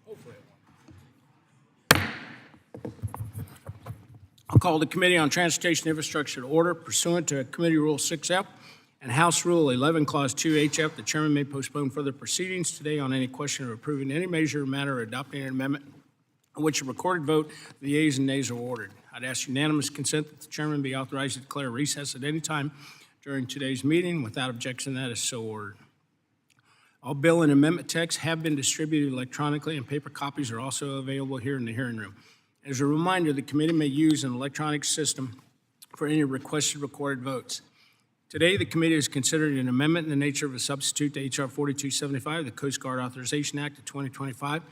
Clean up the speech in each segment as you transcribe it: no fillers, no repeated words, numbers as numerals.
Hopefully it won't. I'll call the Committee on Transportation Infrastructure to order pursuant to Committee Rule 6F and House Rule 11, Clause 2HF. The chairman may postpone further proceedings today on any question of approving any measure or matter or adopting an amendment on which a recorded vote of the yeas and nays are ordered. I'd ask unanimous consent that the chairman be authorized to declare recess at any time during today's meeting. Without objection, that is so ordered. All bill and amendment texts have been distributed electronically, and paper copies are also available here in the hearing room. As a reminder, the committee may use an electronic system for any requested recorded votes. Today, the committee has considered an amendment in the nature of a substitute to H.R. 4275, the Coast Guard Authorization Act of 2025,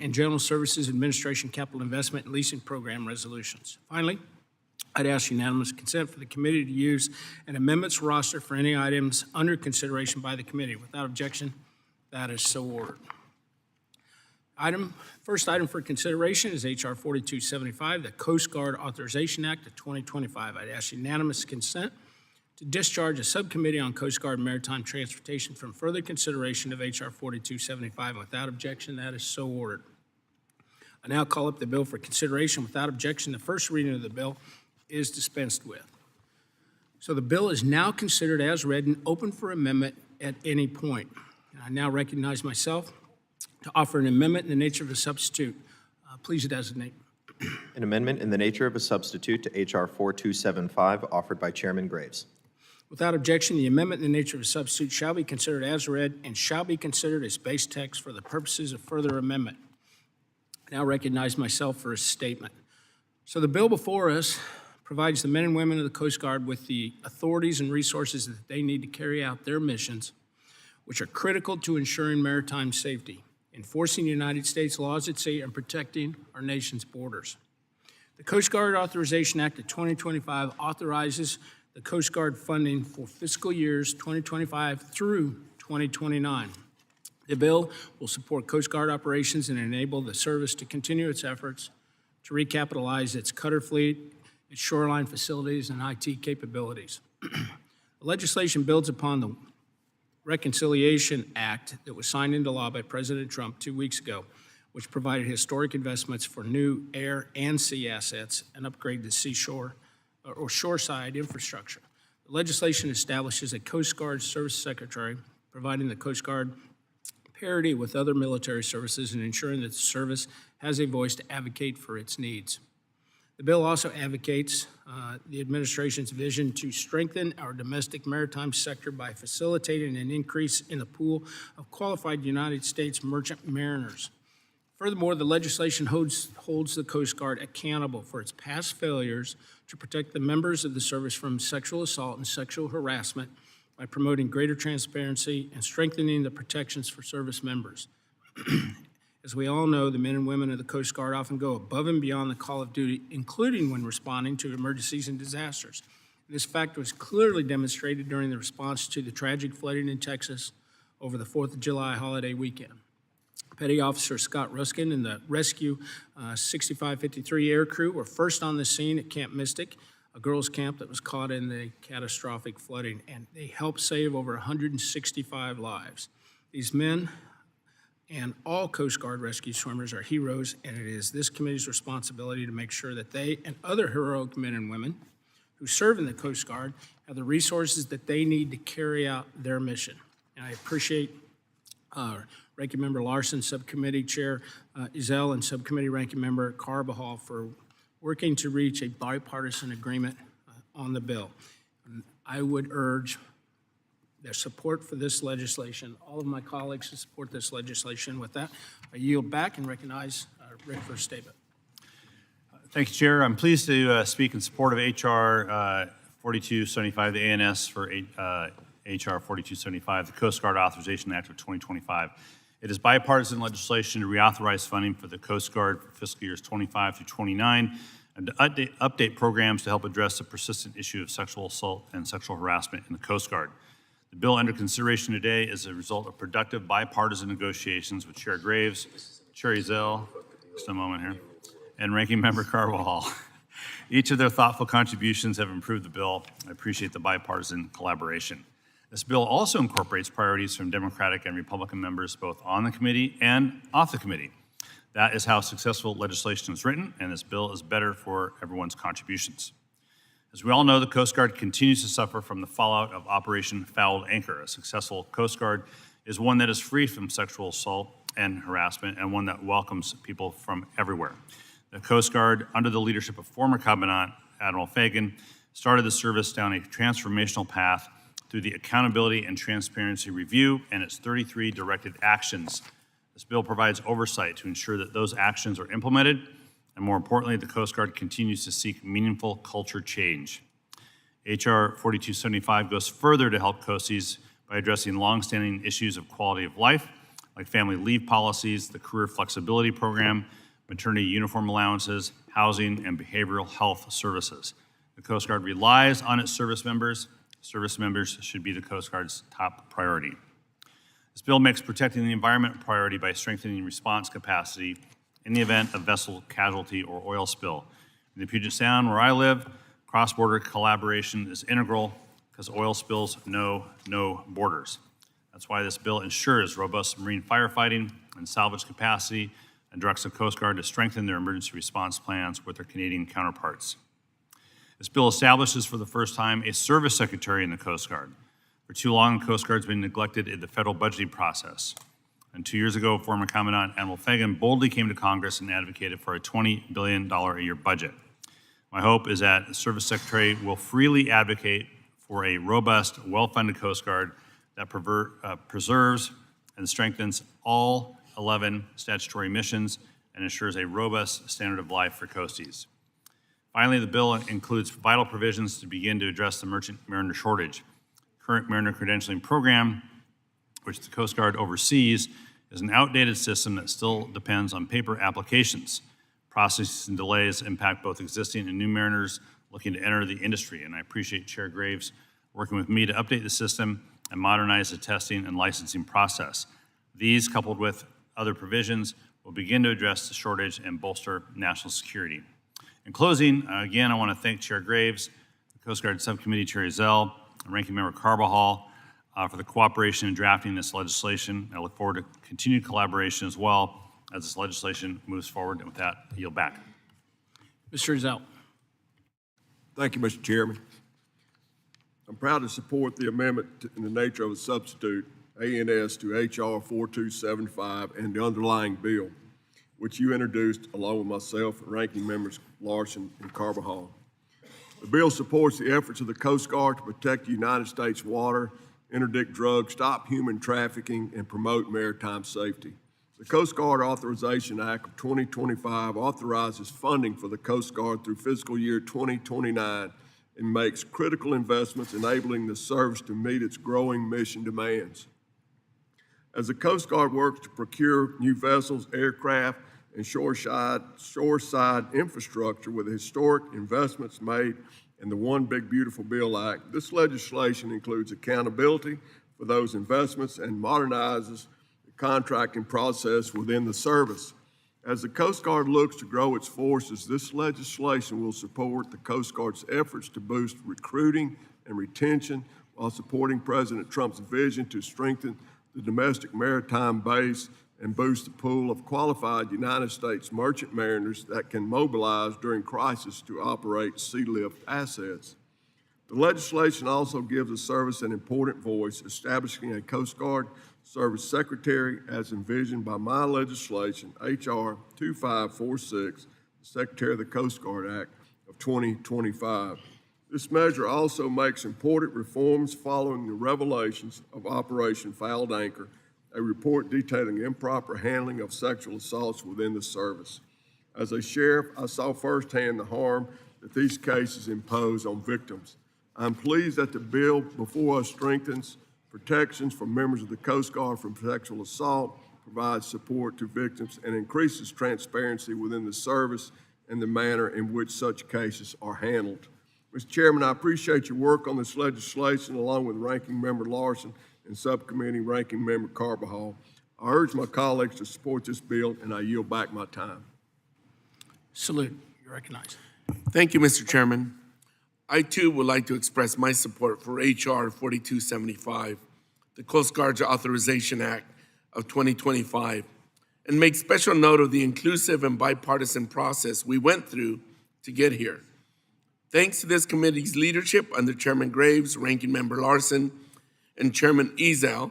and General Services Administration Capital Investment and Leasing Program resolutions. Finally, I'd ask unanimous consent for the committee to use an amendments roster for any items under consideration by the committee. Without objection, that is so ordered. First item for consideration is H.R. 4275, the Coast Guard Authorization Act of 2025. I'd ask unanimous consent to discharge a subcommittee on Coast Guard and Maritime Transportation from further consideration of H.R. 4275. Without objection, that is so ordered. I now call up the bill for consideration. Without objection, the first reading of the bill is dispensed with. So the bill is now considered as read and open for amendment at any point. And I now recognize myself to offer an amendment in the nature of a substitute. Please designate. An amendment in the nature of a substitute to H.R. 4275 offered by Chairman Graves. Without objection, the amendment in the nature of a substitute shall be considered as read and shall be considered as base text for the purposes of further amendment. I now recognize myself for a statement. So the bill before us provides the men and women of the Coast Guard with the authorities and resources that they need to carry out their missions, which are critical to ensuring maritime safety, enforcing United States laws at sea, and protecting our nation's borders. The Coast Guard Authorization Act of 2025 authorizes the Coast Guard funding for fiscal years 2025 through 2029. The bill will support Coast Guard operations and enable the service to continue its efforts to recapitalize its cutter fleet, its shoreline facilities, and IT capabilities. The legislation builds upon the Reconciliation Act that was signed into law by President Trump 2 weeks ago, which provided historic investments for new air and sea assets and upgraded seashore or shoreside infrastructure. The legislation establishes a Coast Guard Service Secretary, providing the Coast Guard parity with other military services and ensuring that the service has a voice to advocate for its needs. The bill also advocates the administration's vision to strengthen our domestic maritime sector by facilitating an increase in the pool of qualified United States merchant mariners. Furthermore, the legislation holds the Coast Guard accountable for its past failures to protect the members of the service from sexual assault and sexual harassment by promoting greater transparency and strengthening the protections for service members. As we all know, the men and women of the Coast Guard often go above and beyond the call of duty, including when responding to emergencies and disasters. This fact was clearly demonstrated during the response to the tragic flooding in Texas over the 4th of July holiday weekend. Petty Officer Scott Ruskin and the Rescue 6553 air crew were first on the scene at Camp Mystic, a girls' camp that was caught in the catastrophic flooding, and they helped save over 165 lives. These men and all Coast Guard rescue swimmers are heroes, and it is this committee's responsibility to make sure that they and other heroic men and women who serve in the Coast Guard have the resources that they need to carry out their mission. And I appreciate Ranking Member Larson, Subcommittee Chair Ezell, and Subcommittee Ranking Member Carbajal for working to reach a bipartisan agreement on the bill. And I would urge their support for this legislation, all of my colleagues to support this legislation. With that, I yield back and recognize Rick for a statement. Thank you, Chair. I'm pleased to speak in support of H.R. 4275, the ANS for H.R. 4275, the Coast Guard Authorization Act of 2025. It is bipartisan legislation to reauthorize funding for the Coast Guard for fiscal years 25 through 29 and to update programs to help address the persistent issue of sexual assault and sexual harassment in the Coast Guard. The bill under consideration today is a result of productive bipartisan negotiations with Chair Graves, Chair Ezell, just a moment here, and Ranking Member Carbajal. Each of their thoughtful contributions have improved the bill. I appreciate the bipartisan collaboration. This bill also incorporates priorities from Democratic and Republican members both on the committee and off the committee. That is how successful legislation is written, and this bill is better for everyone's contributions. As we all know, the Coast Guard continues to suffer from the fallout of Operation Fouled Anchor. A successful Coast Guard is one that is free from sexual assault and harassment, and one that welcomes people from everywhere. The Coast Guard, under the leadership of former Commandant Admiral Fagan, started the service down a transformational path through the Accountability and Transparency Review and its 33 directed actions. This bill provides oversight to ensure that those actions are implemented, and more importantly, the Coast Guard continues to seek meaningful culture change. H.R. 4275 goes further to help Coasties by addressing longstanding issues of quality of life, like family leave policies, the career flexibility program, maternity uniform allowances, housing, and behavioral health services. The Coast Guard relies on its service members. Service members should be the Coast Guard's top priority. This bill makes protecting the environment a priority by strengthening response capacity in the event of vessel casualty or oil spill. In the Puget Sound, where I live, cross-border collaboration is integral because oil spills know no borders. That's why this bill ensures robust marine firefighting and salvage capacity and directs the Coast Guard to strengthen their emergency response plans with their Canadian counterparts. This bill establishes for the first time a service secretary in the Coast Guard. For too long, the Coast Guard's been neglected in the federal budgeting process. And 2 years ago, former Commandant Admiral Fagan boldly came to Congress and advocated for a $20 billion a year budget. My hope is that the Service Secretary will freely advocate for a robust, well-funded Coast Guard that preserves and strengthens all 11 statutory missions and ensures a robust standard of life for Coasties. Finally, the bill includes vital provisions to begin to address the merchant mariner shortage. Current mariner credentialing program, which the Coast Guard oversees, is an outdated system that still depends on paper applications. Processes and delays impact both existing and new mariners looking to enter the industry, and I appreciate Chair Graves working with me to update the system and modernize the testing and licensing process. These, coupled with other provisions, will begin to address the shortage and bolster national security. In closing, again, I want to thank Chair Graves, the Coast Guard Subcommittee Chair Zell, and Ranking Member Carbajal for the cooperation in drafting this legislation. I look forward to continued collaboration as well as this legislation moves forward. And with that, I yield back. Mr. Zell. Thank you, Mr. Chairman. I'm proud to support the amendment in the nature of a substitute, ANS, to H.R. 4275 and the underlying bill, which you introduced along with myself and Ranking Members Larson and Carbajal. The bill supports the efforts of the Coast Guard to protect the United States water, interdict drugs, stop human trafficking, and promote maritime safety. The Coast Guard Authorization Act of 2025 authorizes funding for the Coast Guard through fiscal year 2029 and makes critical investments enabling the service to meet its growing mission demands. As the Coast Guard works to procure new vessels, aircraft, and shoreside infrastructure with the historic investments made in the One Big Beautiful Bill Act, this legislation includes accountability for those investments and modernizes the contracting process within the service. As the Coast Guard looks to grow its forces, this legislation will support the Coast Guard's efforts to boost recruiting and retention while supporting President Trump's vision to strengthen the domestic maritime base and boost the pool of qualified United States merchant mariners that can mobilize during crisis to operate sea lift assets. The legislation also gives the service an important voice, establishing a Coast Guard Service Secretary as envisioned by my legislation, H.R. 2546, the Secretary of the Coast Guard Act of 2025. This measure also makes important reforms following the revelations of Operation Fouled Anchor, a report detailing improper handling of sexual assaults within the service. As a sheriff, I saw firsthand the harm that these cases impose on victims. I'm pleased that the bill before us strengthens protections for members of the Coast Guard from sexual assault, provides support to victims, and increases transparency within the service and the manner in which such cases are handled. Mr. Chairman, I appreciate your work on this legislation along with Ranking Member Larson and Subcommittee Ranking Member Carbajal. I urge my colleagues to support this bill, and I yield back my time. Salute. You're recognized. Thank you, Mr. Chairman. I, too, would like to express my support for H.R. 4275, the Coast Guard's Authorization Act of 2025. and make special note of the inclusive and bipartisan process we went through to get here. Thanks to this committee's leadership under Chairman Graves, Ranking Member Larson, and Chairman Ezell,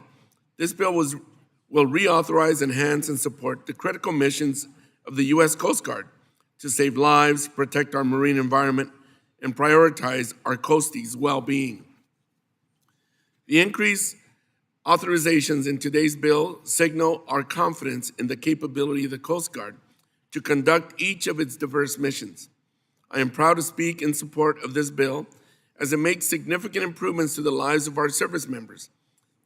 this bill will reauthorize, enhance, and support the critical missions of the U.S. Coast Guard to save lives, protect our marine environment, and prioritize our coasties' well-being. The increased authorizations in today's bill signal our confidence in the capability of the Coast Guard to conduct each of its diverse missions. I am proud to speak in support of this bill as it makes significant improvements to the lives of our service members.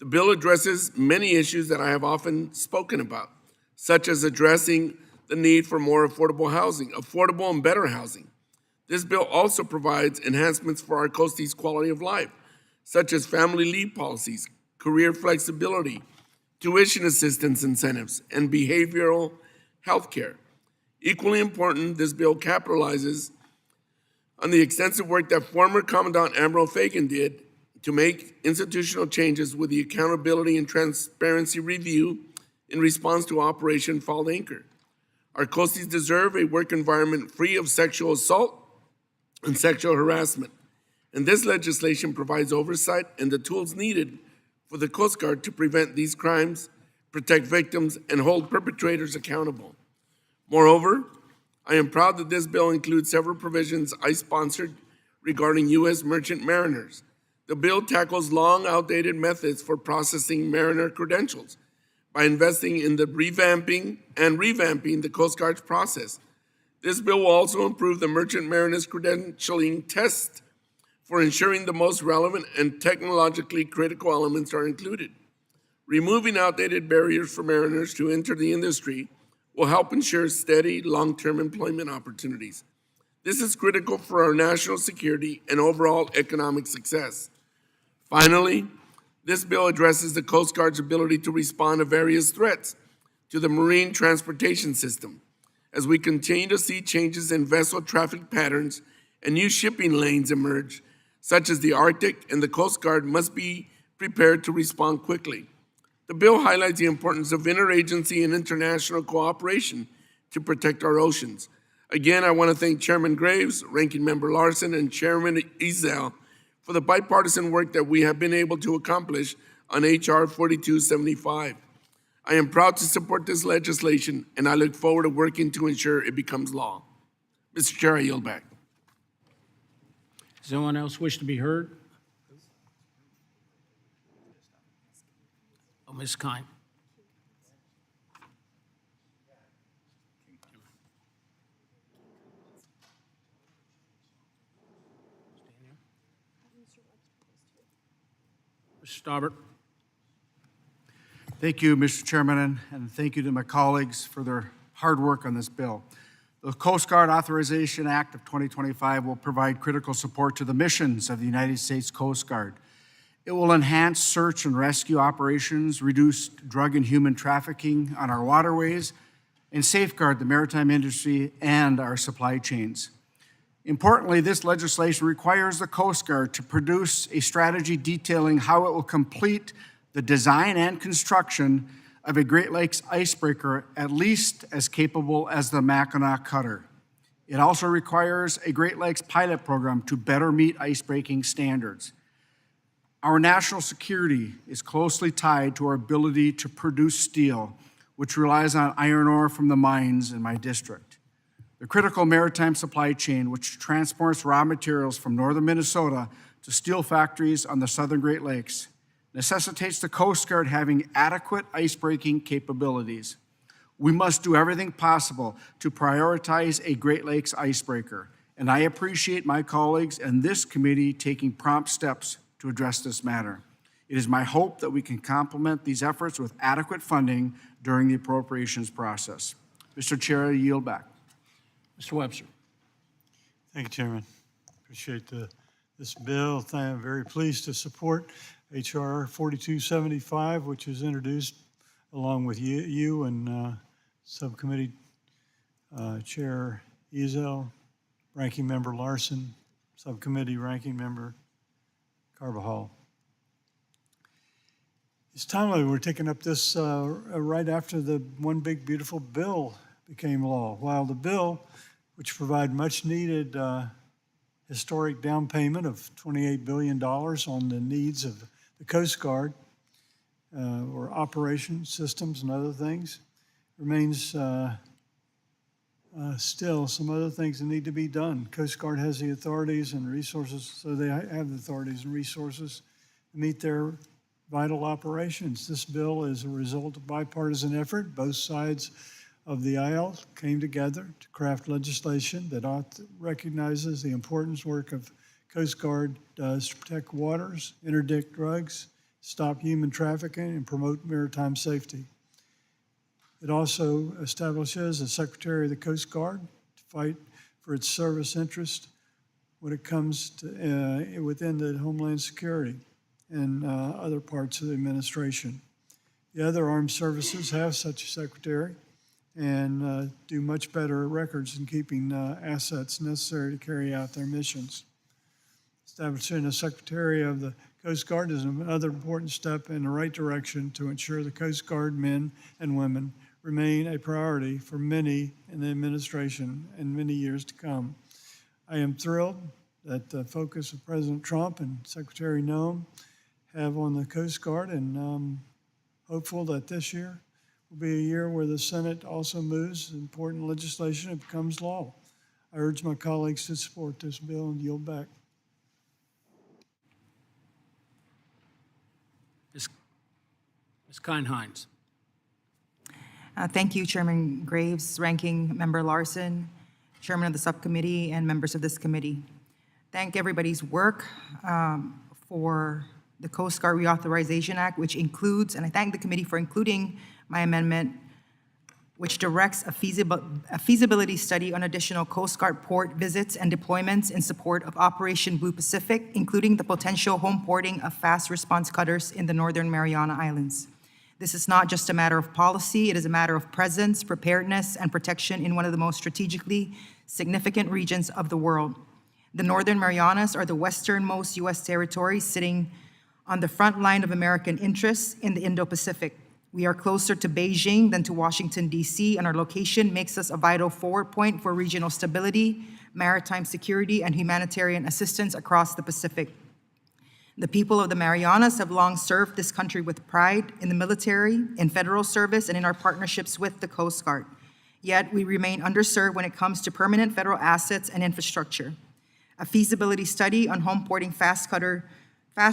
The bill addresses many issues that I have often spoken about, such as addressing the need for more affordable housing, affordable and better housing. This bill also provides enhancements for our coasties' quality of life, such as family leave policies, career flexibility, tuition assistance incentives, and behavioral health care. Equally important, this bill capitalizes on the extensive work that former Commandant Admiral Fagan did to make institutional changes with the Accountability and Transparency Review in response to Operation Fall Anchor. Our coasties deserve a work environment free of sexual assault and sexual harassment, and this legislation provides oversight and the tools needed for the Coast Guard to prevent these crimes, protect victims, and hold perpetrators accountable. Moreover, I am proud that this bill includes several provisions I sponsored regarding U.S. merchant mariners. The bill tackles long outdated methods for processing mariner credentials by investing in the revamping the Coast Guard's process. This bill will also improve the merchant mariner's credentialing test for ensuring the most relevant and technologically critical elements are included. Removing outdated barriers for mariners to enter the industry will help ensure steady, long-term employment opportunities. This is critical for our national security and overall economic success. Finally, this bill addresses the Coast Guard's ability to respond to various threats to the marine transportation system. As we continue to see changes in vessel traffic patterns and new shipping lanes emerge, such as the Arctic, and the Coast Guard must be prepared to respond quickly. The bill highlights the importance of interagency and international cooperation to protect our oceans. Again, I want to thank Chairman Graves, Ranking Member Larson, and Chairman Ezell for the bipartisan work that we have been able to accomplish on H.R. 4275. I am proud to support this legislation, and I look forward to working to ensure it becomes law. Mr. Chair, I yield back. Does anyone else wish to be heard? Oh, Ms. Kine. Mr. Staubert. Thank you, Mr. Chairman, and thank you to my colleagues for their hard work on this bill. The Coast Guard Authorization Act of 2025 will provide critical support to the missions of the United States Coast Guard. It will enhance search and rescue operations, reduce drug and human trafficking on our waterways, and safeguard the maritime industry and our supply chains. Importantly, this legislation requires the Coast Guard to produce a strategy detailing how it will complete the design and construction of a Great Lakes icebreaker at least as capable as the Mackinac Cutter. It also requires a Great Lakes pilot program to better meet icebreaking standards. Our national security is closely tied to our ability to produce steel, which relies on iron ore from the mines in my district. The critical maritime supply chain, which transports raw materials from northern Minnesota to steel factories on the southern Great Lakes, necessitates the Coast Guard having adequate icebreaking capabilities. We must do everything possible to prioritize a Great Lakes icebreaker, and I appreciate my colleagues and this committee taking prompt steps to address this matter. It is my hope that we can complement these efforts with adequate funding during the appropriations process. Mr. Chair, I yield back. Mr. Webster. Thank you, Chairman. Appreciate this bill. I'm very pleased to support H.R. 4275, which was introduced along with you and Subcommittee Chair Ezell, Ranking Member Larson, Subcommittee Ranking Member Carbajal. It's timely we're taking up this right after the One Big Beautiful Bill became law. While the bill, which provided much needed historic down payment of $28 billion on the needs of the Coast Guard or operation systems and other things, remains still some other things that need to be done. Coast Guard has the authorities and resources, so they have the authorities and resources to meet their vital operations. This bill is a result of bipartisan effort. Both sides of the aisle came together to craft legislation that recognizes the important work of Coast Guard does to protect waters, interdict drugs, stop human trafficking, and promote maritime safety. It also establishes a Secretary of the Coast Guard to fight for its service interest when it comes to within the Homeland Security and other parts of the administration. The other armed services have such a secretary and do much better records in keeping assets necessary to carry out their missions. Establishing a Secretary of the Coast Guard is another important step in the right direction to ensure the Coast Guard men and women remain a priority for many in the administration and many years to come. I am thrilled that the focus of President Trump and Secretary Noem have on the Coast Guard, and hopeful that this year will be a year where the Senate also moves important legislation and becomes law. I urge my colleagues to support this bill and yield back. Ms. Kine-Hines. Thank you, Chairman Graves, Ranking Member Larson, Chairman of the subcommittee, and members of this committee. Thank everybody's work for the Coast Guard Reauthorization Act, which includes, and I thank the committee for including my amendment, which directs a feasibility study on additional Coast Guard port visits and deployments in support of Operation Blue Pacific, including the potential home porting of fast response cutters in the Northern Mariana Islands. This is not just a matter of policy, it is a matter of presence, preparedness, and protection in one of the most strategically significant regions of the world. The Northern Marianas are the westernmost U.S. territories sitting on the front line of American interests in the Indo-Pacific. We are closer to Beijing than to Washington, D.C., and our location makes us a vital forward point for regional stability, maritime security, and humanitarian assistance across the Pacific. The people of the Marianas have long served this country with pride in the military, in federal service, and in our partnerships with the Coast Guard. Yet we remain underserved when it comes to permanent federal assets and infrastructure. A feasibility study on home porting fast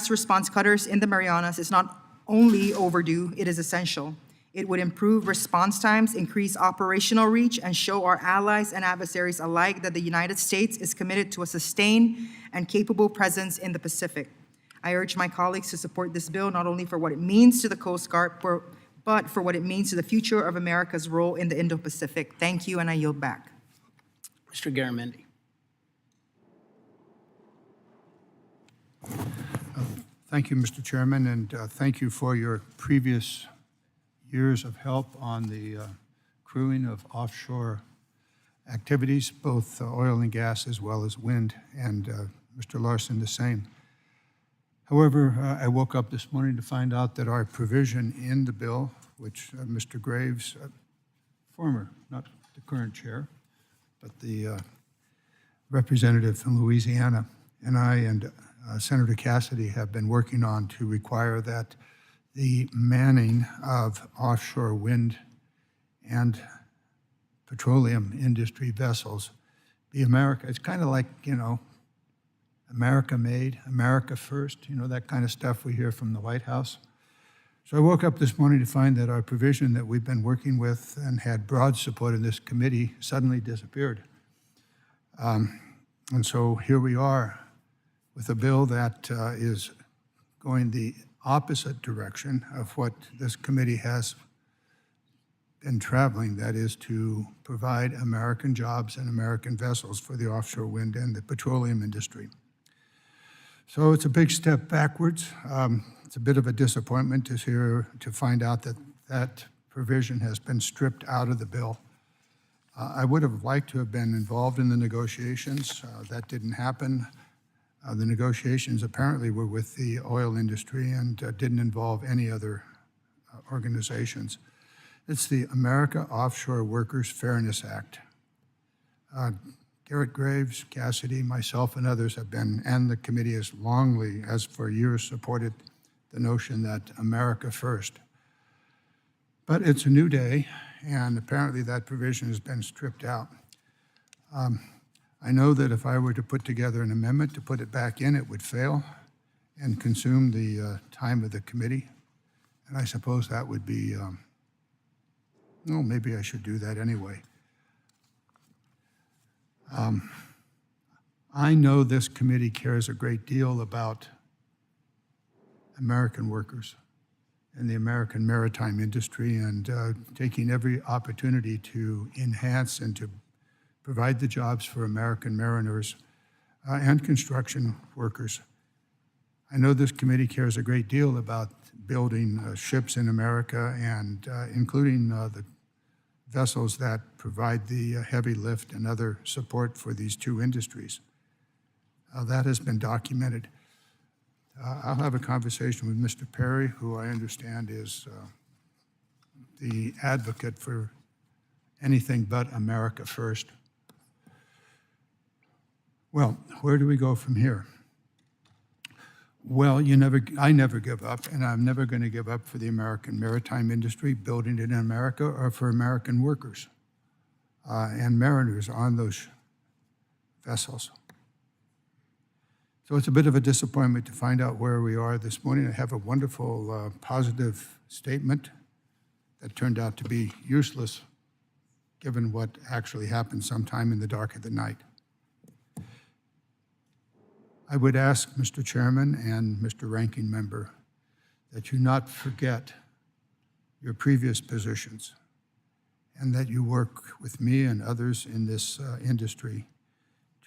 response cutters in the Marianas is not only overdue, it is essential. It would improve response times, increase operational reach, and show our allies and adversaries alike that the United States is committed to a sustained and capable presence in the Pacific. I urge my colleagues to support this bill not only for what it means to the Coast Guard, but for what it means to the future of America's role in the Indo-Pacific. Thank you, and I yield back. Mr. Garamendi. Thank you, Mr. Chairman, and thank you for your previous years of help on the crewing of offshore activities, both oil and gas as well as wind, and Mr. Larson the same. However, I woke up this morning to find out that our provision in the bill, which Mr. Graves, former, not the current chair, but the representative from Louisiana, and I and Senator Cassidy have been working on to require that the manning of offshore wind and petroleum industry vessels be America. It's kind of like, America made, America first, that kind of stuff we hear from the White House. So I woke up this morning to find that our provision that we've been working with and had broad support in this committee suddenly disappeared. And so here we are with a bill that is going the opposite direction of what this committee has been traveling, that is to provide American jobs and American vessels for the offshore wind and the petroleum industry. So it's a big step backwards. It's a bit of a disappointment to find out that that provision has been stripped out of the bill. I would have liked to have been involved in the negotiations. That didn't happen. The negotiations apparently were with the oil industry and didn't involve any other organizations. It's the America Offshore Workers Fairness Act. Garrett Graves, Cassidy, myself, and others have been, and the committee has longly, as for years, supported the notion that America first. But it's a new day, and apparently that provision has been stripped out. I know that if I were to put together an amendment to put it back in, it would fail and consume the time of the committee. And I suppose that would be, well, maybe I should do that anyway. I know this committee cares a great deal about American workers and the American maritime industry, and taking every opportunity to enhance and to provide the jobs for American mariners and construction workers. I know this committee cares a great deal about building ships in America, and including the vessels that provide the heavy lift and other support for these two industries. That has been documented. I'll have a conversation with Mr. Perry, who I understand is the advocate for anything but America first. Well, where do we go from here? Well, I never give up, and I'm never going to give up for the American maritime industry, building it in America, or for American workers and mariners on those vessels. So it's a bit of a disappointment to find out where we are this morning. I have a wonderful, positive statement that turned out to be useless, given what actually happened sometime in the dark of the night. I would ask Mr. Chairman and Mr. Ranking Member that you not forget your previous positions, and that you work with me and others in this industry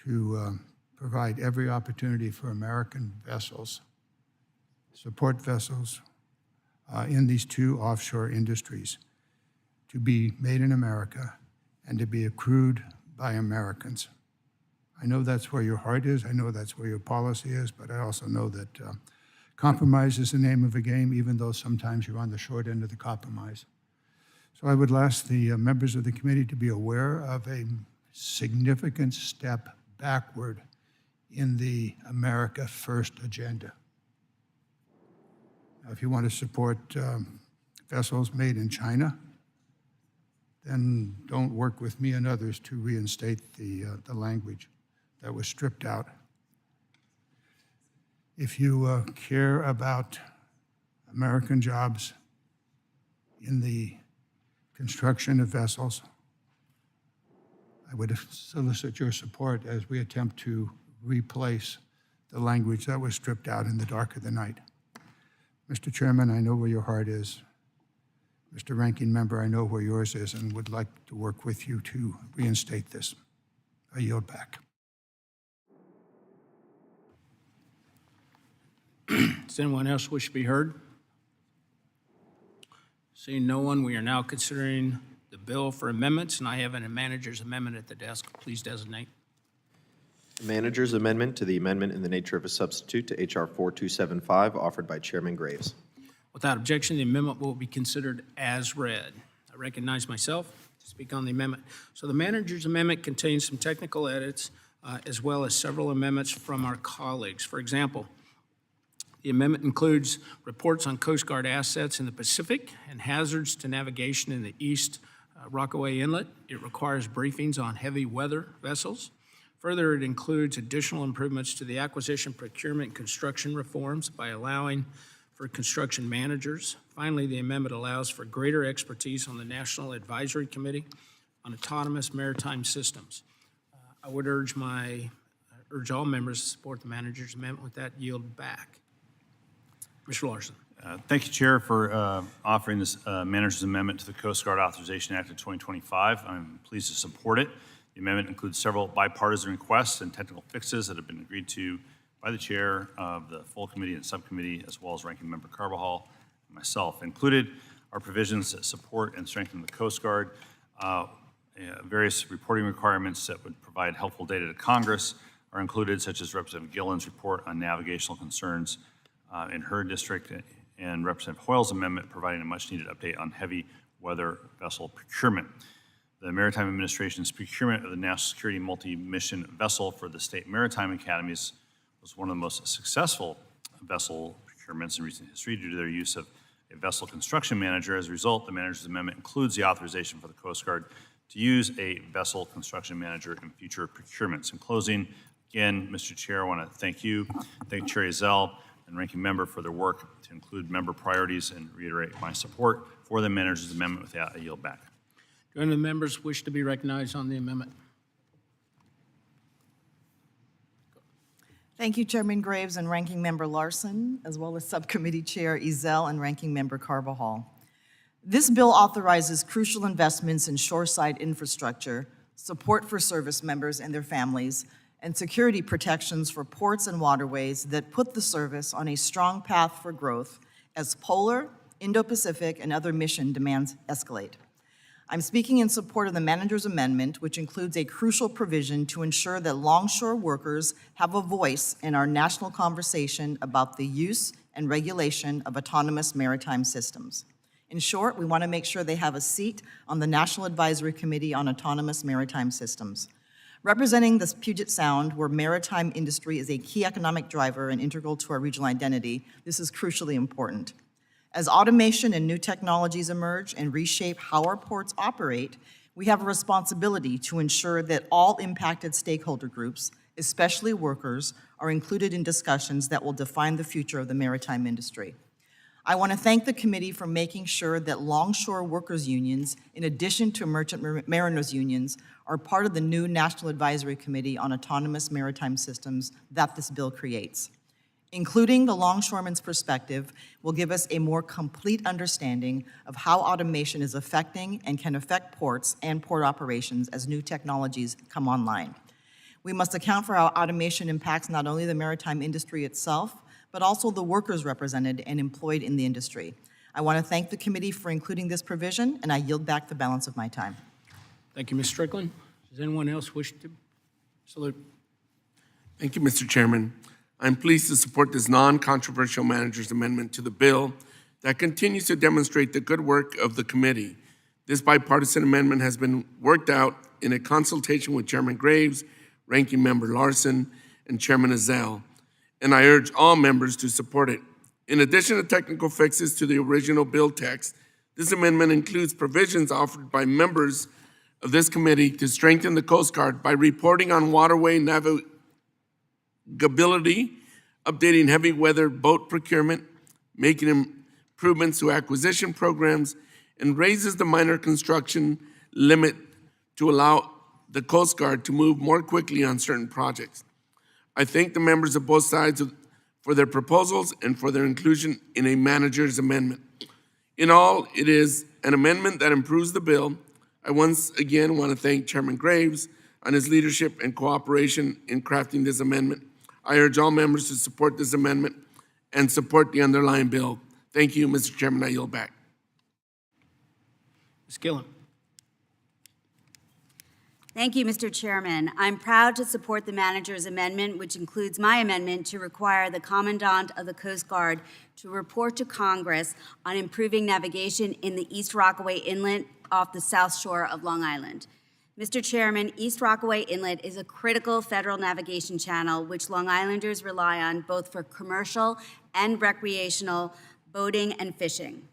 to provide every opportunity for American vessels, support vessels in these two offshore industries to be made in America and to be accrued by Americans. I know that's where your heart is. I know that's where your policy is, but I also know that compromise is the name of the game, even though sometimes you're on the short end of the compromise. So I would ask the members of the committee to be aware of a significant step backward in the America First agenda. Now, if you want to support vessels made in China, then don't work with me and others to reinstate the language that was stripped out. If you care about American jobs in the construction of vessels, I would solicit your support as we attempt to replace the language that was stripped out in the dark of the night. Mr. Chairman, I know where your heart is. Mr. Ranking Member, I know where yours is, and would like to work with you to reinstate this. I yield back. Does anyone else wish to be heard? Seeing no one, we are now considering the bill for amendments, and I have a manager's amendment at the desk. Please designate. A manager's amendment to the amendment in the nature of a substitute to H.R. 4275, offered by Chairman Graves. Without objection, the amendment will be considered as read. I recognize myself to speak on the amendment. So the manager's amendment contains some technical edits as well as several amendments from our colleagues. For example, the amendment includes reports on Coast Guard assets in the Pacific and hazards to navigation in the East Rockaway Inlet. It requires briefings on heavy weather vessels. Further, it includes additional improvements to the acquisition, procurement, and construction reforms by allowing for construction managers. Finally, the amendment allows for greater expertise on the National Advisory Committee on Autonomous Maritime Systems. I would urge all members to support the manager's amendment. With that, yield back. Mr. Larson. Thank you, Chair, for offering this manager's amendment to the Coast Guard Authorization Act of 2025. I'm pleased to support it. The amendment includes several bipartisan requests and technical fixes that have been agreed to by the chair of the full committee and subcommittee, as well as Ranking Member Carbajal and myself. Included are provisions that support and strengthen the Coast Guard, various reporting requirements that would provide helpful data to Congress are included, such as Representative Gillen's report on navigational concerns in her district and Representative Hoyle's amendment providing a much-needed update on heavy weather vessel procurement. The Maritime Administration's procurement of the National Security Multi-Mission Vessel for the State Maritime Academies was one of the most successful vessel procurements in recent history due to their use of a vessel construction manager. As a result, the manager's amendment includes the authorization for the Coast Guard to use a vessel construction manager in future procurements. In closing, again, Mr. Chair, I want to thank you, thank Chair Ezell and Ranking Member for their work to include member priorities and reiterate my support for the manager's amendment. With that, I yield back. Do any of the members wish to be recognized on the amendment? Thank you, Chairman Graves and Ranking Member Larson, as well as Subcommittee Chair Ezell and Ranking Member Carbajal. This bill authorizes crucial investments in shoreside infrastructure, support for service members and their families, and security protections for ports and waterways that put the service on a strong path for growth as polar, Indo-Pacific, and other mission demands escalate. I'm speaking in support of the manager's amendment, which includes a crucial provision to ensure that longshore workers have a voice in our national conversation about the use and regulation of autonomous maritime systems. In short, we want to make sure they have a seat on the National Advisory Committee on Autonomous Maritime Systems. Representing the Puget Sound, where maritime industry is a key economic driver and integral to our regional identity, this is crucially important. As automation and new technologies emerge and reshape how our ports operate, we have a responsibility to ensure that all impacted stakeholder groups, especially workers, are included in discussions that will define the future of the maritime industry. I want to thank the committee for making sure that longshore workers' unions, in addition to merchant mariners' unions, are part of the new National Advisory Committee on Autonomous Maritime Systems that this bill creates. Including the longshoreman's perspective will give us a more complete understanding of how automation is affecting and can affect ports and port operations as new technologies come online. We must account for how automation impacts not only the maritime industry itself, but also the workers represented and employed in the industry. I want to thank the committee for including this provision, and I yield back the balance of my time. Thank you, Ms. Strickland. Does anyone else wish to salute? Thank you, Mr. Chairman. I'm pleased to support this non-controversial manager's amendment to the bill that continues to demonstrate the good work of the committee. This bipartisan amendment has been worked out in a consultation with Chairman Graves, Ranking Member Larson, and Chairman Ezell, and I urge all members to support it. In addition to technical fixes to the original bill text, this amendment includes provisions offered by members of this committee to strengthen the Coast Guard by reporting on waterway navigability, updating heavy weather boat procurement, making improvements to acquisition programs, and raises the minor construction limit to allow the Coast Guard to move more quickly on certain projects. I thank the members of both sides for their proposals and for their inclusion in a manager's amendment. In all, it is an amendment that improves the bill. I once again want to thank Chairman Graves on his leadership and cooperation in crafting this amendment. I urge all members to support this amendment and support the underlying bill. Thank you, Mr. Chairman. I yield back. Ms. Gillen. Thank you, Mr. Chairman. I'm proud to support the manager's amendment, which includes my amendment to require the Commandant of the Coast Guard to report to Congress on improving navigation in the East Rockaway Inlet off the south shore of Long Island. Mr. Chairman, East Rockaway Inlet is a critical federal navigation channel which Long Islanders rely on both for commercial and recreational boating and fishing.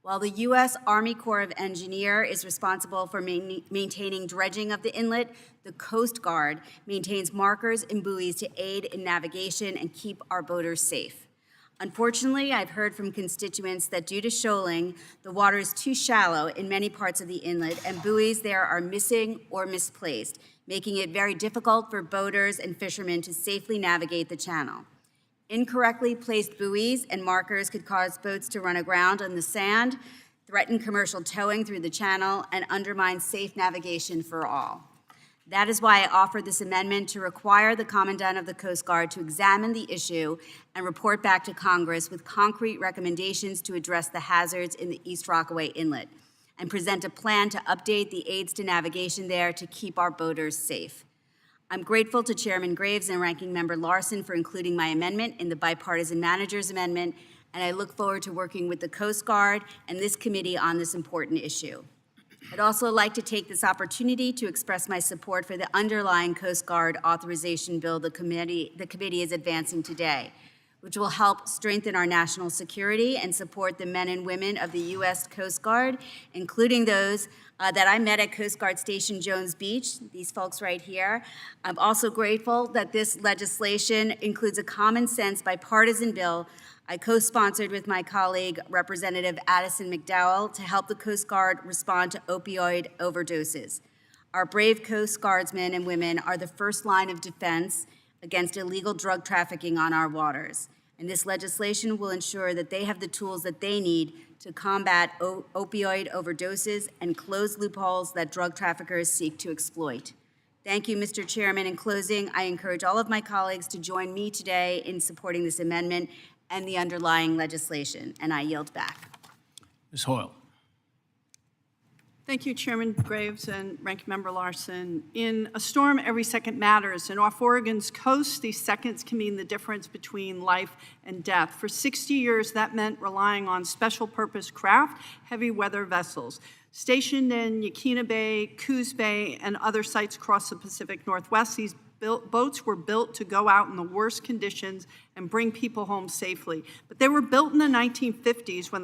While the U.S. Army Corps of Engineers is responsible for maintaining dredging of the inlet, the Coast Guard maintains markers and buoys to aid in navigation and keep our boaters safe. Unfortunately, I've heard from constituents that due to shoaling, the water is too shallow in many parts of the inlet and buoys there are missing or misplaced, making it very difficult for boaters and fishermen to safely navigate the channel. Incorrectly placed buoys and markers could cause boats to run aground on the sand, threaten commercial towing through the channel, and undermine safe navigation for all. That is why I offered this amendment to require the Commandant of the Coast Guard to examine the issue and report back to Congress with concrete recommendations to address the hazards in the East Rockaway Inlet and present a plan to update the aids to navigation there to keep our boaters safe. I'm grateful to Chairman Graves and Ranking Member Larson for including my amendment in the bipartisan manager's amendment, and I look forward to working with the Coast Guard and this committee on this important issue. I'd also like to take this opportunity to express my support for the underlying Coast Guard authorization bill the committee is advancing today, which will help strengthen our national security and support the men and women of the U.S. Coast Guard, including those that I met at Coast Guard Station Jones Beach, these folks right here. I'm also grateful that this legislation includes a common sense bipartisan bill I co-sponsored with my colleague, Representative Addison McDowell, to help the Coast Guard respond to opioid overdoses. Our brave Coast Guardsmen and women are the first line of defense against illegal drug trafficking on our waters. And this legislation will ensure that they have the tools that they need to combat opioid overdoses and close loopholes that drug traffickers seek to exploit. Thank you, Mr. Chairman. In closing, I encourage all of my colleagues to join me today in supporting this amendment and the underlying legislation, and I yield back. Ms. Hoyle. Thank you, Chairman Graves and Ranking Member Larson. In a storm, every second matters, and off Oregon's coast, these seconds can mean the difference between life and death. For 60 years, that meant relying on special purpose craft, heavy weather vessels. Stationed in Yaquina Bay, Coos Bay, and other sites across the Pacific Northwest, these boats were built to go out in the worst conditions and bring people home safely. But they were built in the 1950s when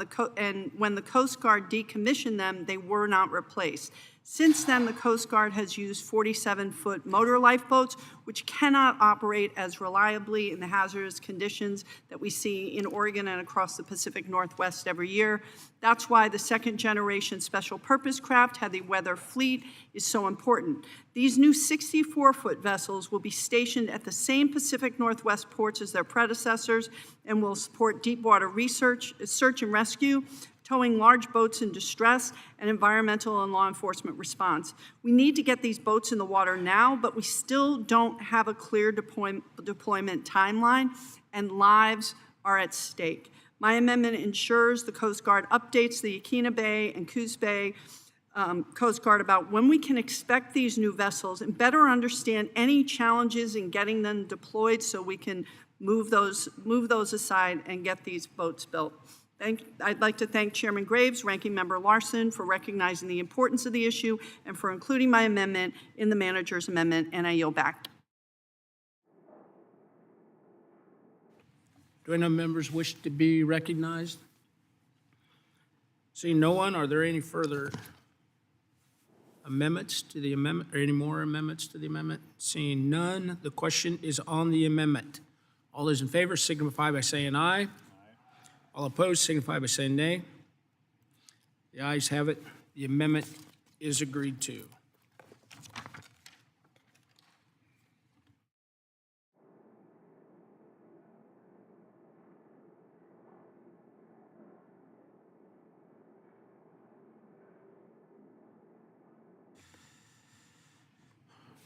the Coast Guard decommissioned them, they were not replaced. Since then, the Coast Guard has used 47-foot motor lifeboats, which cannot operate as reliably in the hazardous conditions that we see in Oregon and across the Pacific Northwest every year. That's why the second-generation special purpose craft heavy weather fleet is so important. These new 64-foot vessels will be stationed at the same Pacific Northwest ports as their predecessors and will support deep water research, search and rescue, towing large boats in distress, and environmental and law enforcement response. We need to get these boats in the water now, but we still don't have a clear deployment timeline, and lives are at stake. My amendment ensures the Coast Guard updates the Yaquina Bay and Coos Bay Coast Guard about when we can expect these new vessels and better understand any challenges in getting them deployed so we can move those aside and get these boats built. I'd like to thank Chairman Graves, Ranking Member Larson for recognizing the importance of the issue and for including my amendment in the manager's amendment, and I yield back. Do any members wish to be recognized? Seeing no one, are there any further amendments to the amendment, or any more amendments to the amendment? Seeing none, the question is on the amendment. All those in favor signify by saying aye. All opposed signify by saying nay. The ayes have it. The amendment is agreed to.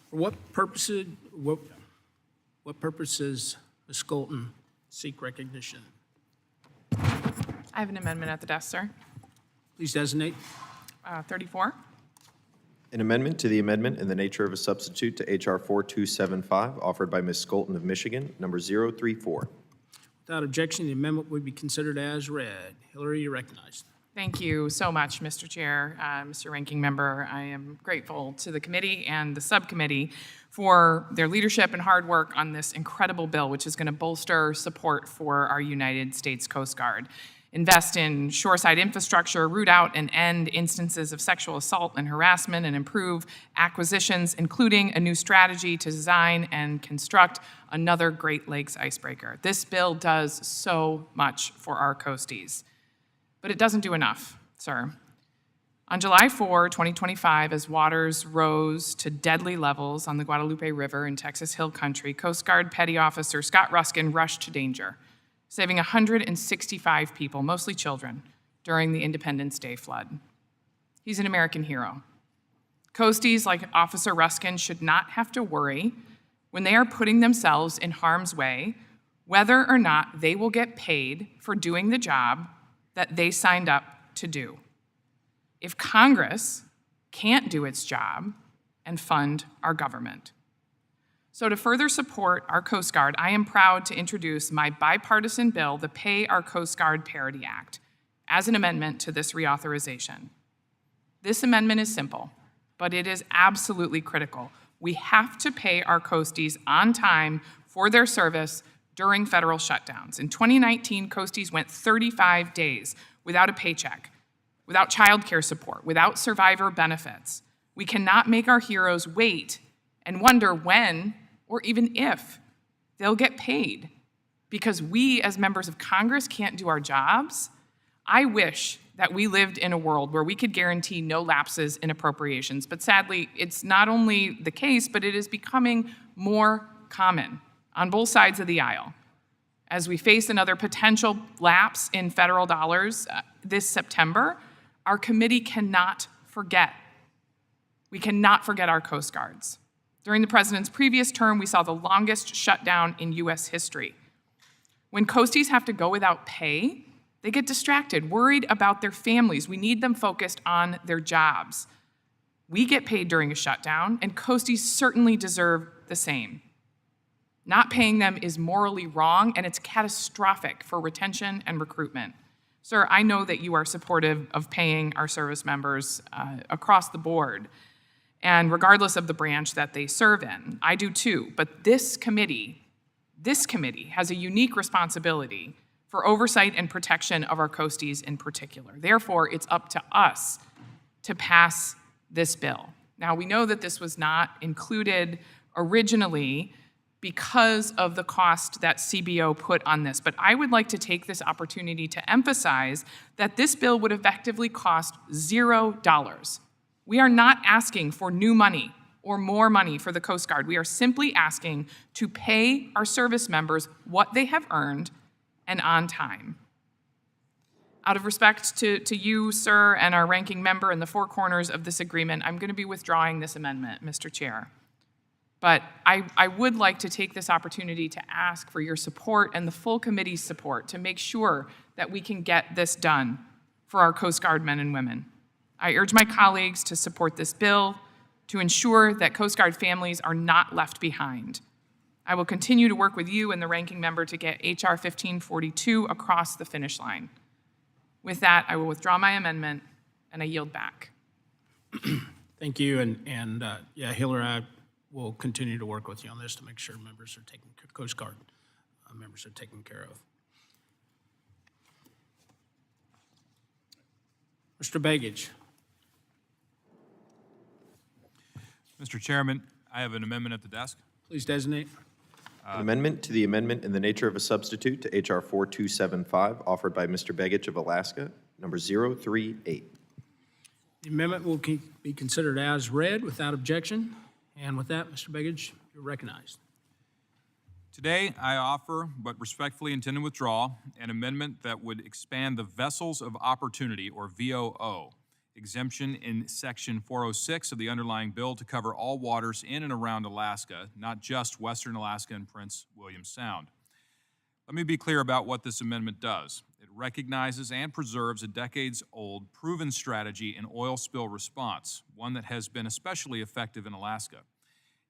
For what purposes, what purposes, Ms. Skolton, seek recognition? I have an amendment at the desk, sir. Please designate. 34. An amendment to the amendment in the nature of a substitute to H.R. 4275, offered by Ms. Skolton of Michigan, number 034. Without objection, the amendment would be considered as read. Hillary, you're recognized. Thank you so much, Mr. Chair, Mr. Ranking Member. I am grateful to the committee and the subcommittee for their leadership and hard work on this incredible bill, which is going to bolster support for our United States Coast Guard, invest in shoreside infrastructure, root out and end instances of sexual assault and harassment, and improve acquisitions, including a new strategy to design and construct another Great Lakes icebreaker. This bill does so much for our coasties. But it doesn't do enough, sir. On July 4, 2025, as waters rose to deadly levels on the Guadalupe River in Texas Hill Country, Coast Guard Petty Officer Scott Ruskin rushed to danger, saving 165 people, mostly children, during the Independence Day flood. He's an American hero. Coasties like Officer Ruskin should not have to worry when they are putting themselves in harm's way whether or not they will get paid for doing the job that they signed up to do. If Congress can't do its job and fund our government. So to further support our Coast Guard, I am proud to introduce my bipartisan bill, the Pay Our Coast Guard Parity Act, as an amendment to this reauthorization. This amendment is simple, but it is absolutely critical. We have to pay our coasties on time for their service during federal shutdowns. In 2019, coasties went 35 days without a paycheck, without childcare support, without survivor benefits. We cannot make our heroes wait and wonder when or even if they'll get paid because we as members of Congress can't do our jobs. I wish that we lived in a world where we could guarantee no lapses in appropriations, but sadly, it's not only the case, but it is becoming more common on both sides of the aisle. As we face another potential lapse in federal dollars this September, our committee cannot forget. We cannot forget our Coast Guards. During the president's previous term, we saw the longest shutdown in U.S. history. When coasties have to go without pay, they get distracted, worried about their families. We need them focused on their jobs. We get paid during a shutdown, and coasties certainly deserve the same. Not paying them is morally wrong, and it's catastrophic for retention and recruitment. Sir, I know that you are supportive of paying our service members across the board, and regardless of the branch that they serve in. I do too, but this committee has a unique responsibility for oversight and protection of our coasties in particular. Therefore, it's up to us to pass this bill. Now, we know that this was not included originally because of the cost that CBO put on this, but I would like to take this opportunity to emphasize that this bill would effectively cost $0. We are not asking for new money or more money for the Coast Guard. We are simply asking to pay our service members what they have earned and on time. Out of respect to you, sir, and our ranking member in the four corners of this agreement, I'm going to be withdrawing this amendment, Mr. Chair. But I would like to take this opportunity to ask for your support and the full committee's support to make sure that we can get this done for our Coast Guard men and women. I urge my colleagues to support this bill to ensure that Coast Guard families are not left behind. I will continue to work with you and the ranking member to get H.R. 1542 across the finish line. With that, I will withdraw my amendment, and I yield back. Thank you, and Hillary, I will continue to work with you on this to make sure members are taken, Coast Guard members are taken care of. Mr. Begich. Mr. Chairman, I have an amendment at the desk. Please designate. An amendment to the amendment in the nature of a substitute to H.R. 4275, offered by Mr. Begich of Alaska, number 038. The amendment will be considered as read without objection. And with that, Mr. Begich, you're recognized. Today, I offer, but respectfully intend to withdraw, an amendment that would expand the Vessels of Opportunity, or VOO, exemption in Section 406 of the underlying bill to cover all waters in and around Alaska, not just Western Alaska and Prince William Sound. Let me be clear about what this amendment does. It recognizes and preserves a decades-old proven strategy in oil spill response, one that has been especially effective in Alaska.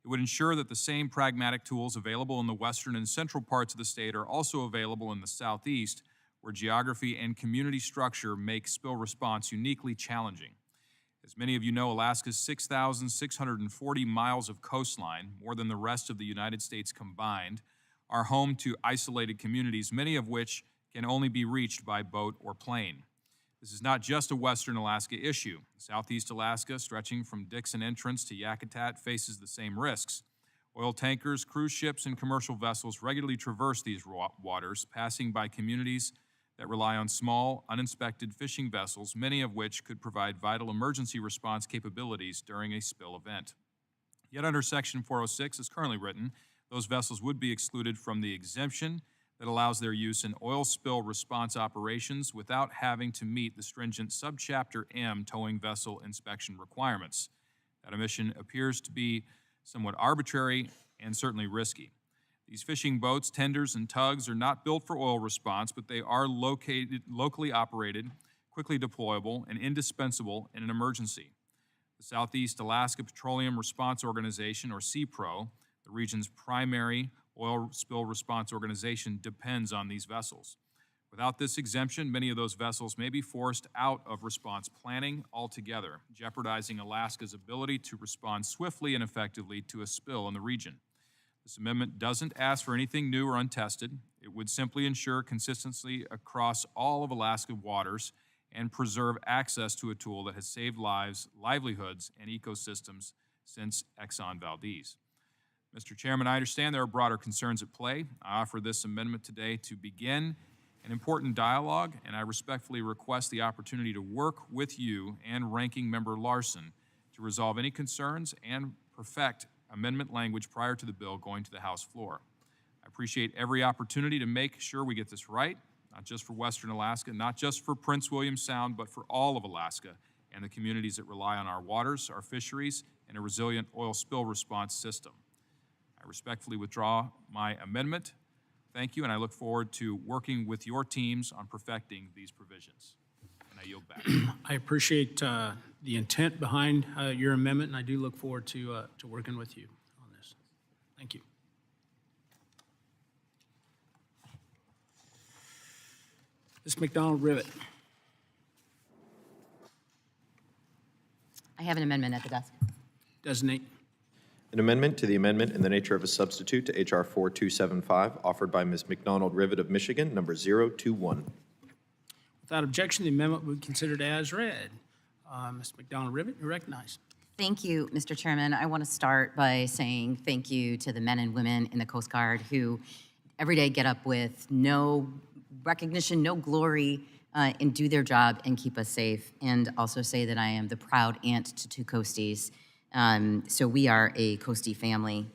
It would ensure that the same pragmatic tools available in the western and central parts of the state are also available in the southeast, where geography and community structure make spill response uniquely challenging. As many of you know, Alaska's 6,640 miles of coastline, more than the rest of the United States combined, are home to isolated communities, many of which can only be reached by boat or plane. This is not just a Western Alaska issue. Southeast Alaska, stretching from Dixon Entrance to Yakutat, faces the same risks. Oil tankers, cruise ships, and commercial vessels regularly traverse these waters, passing by communities that rely on small, uninspected fishing vessels, many of which could provide vital emergency response capabilities during a spill event. Yet under Section 406, as currently written, those vessels would be excluded from the exemption that allows their use in oil spill response operations without having to meet the stringent Subchapter M towing vessel inspection requirements. That omission appears to be somewhat arbitrary and certainly risky. These fishing boats, tenders, and tugs are not built for oil response, but they are locally operated, quickly deployable, and indispensable in an emergency. The Southeast Alaska Petroleum Response Organization, or CPRO, the The region's primary oil spill response organization depends on these vessels. Without this exemption, many of those vessels may be forced out of response planning altogether, jeopardizing Alaska's ability to respond swiftly and effectively to a spill in the region. This amendment doesn't ask for anything new or untested. It would simply ensure consistency across all of Alaska waters and preserve access to a tool that has saved lives, livelihoods, and ecosystems since Exxon Valdez. Mr. Chairman, I understand there are broader concerns at play. I offer this amendment today to begin an important dialogue, and I respectfully request the opportunity to work with you and Ranking Member Larson to resolve any concerns and perfect amendment language prior to the bill going to the House floor. I appreciate every opportunity to make sure we get this right, not just for Western Alaska, not just for Prince William Sound, but for all of Alaska and the communities that rely on our waters, our fisheries, and a resilient oil spill response system. I respectfully withdraw my amendment. Thank you, and I look forward to working with your teams on perfecting these provisions. And I yield back. I appreciate the intent behind your amendment, and I do look forward to working with you on this. Thank you. Ms. McDonald-Rivet. I have an amendment at the desk. Designate. An amendment to the amendment in the nature of a substitute to H.R. 4275, offered by Ms. McDonald-Rivet of Michigan, number 021. Without objection, the amendment will be considered as read. Ms. McDonald-Rivet, you're recognized. Thank you, Mr. Chairman. I want to start by saying thank you to the men and women in the Coast Guard who every day get up with no recognition, no glory, and do their job and keep us safe. And also say that I am the proud aunt to two Coasties. So we are a Coastie family.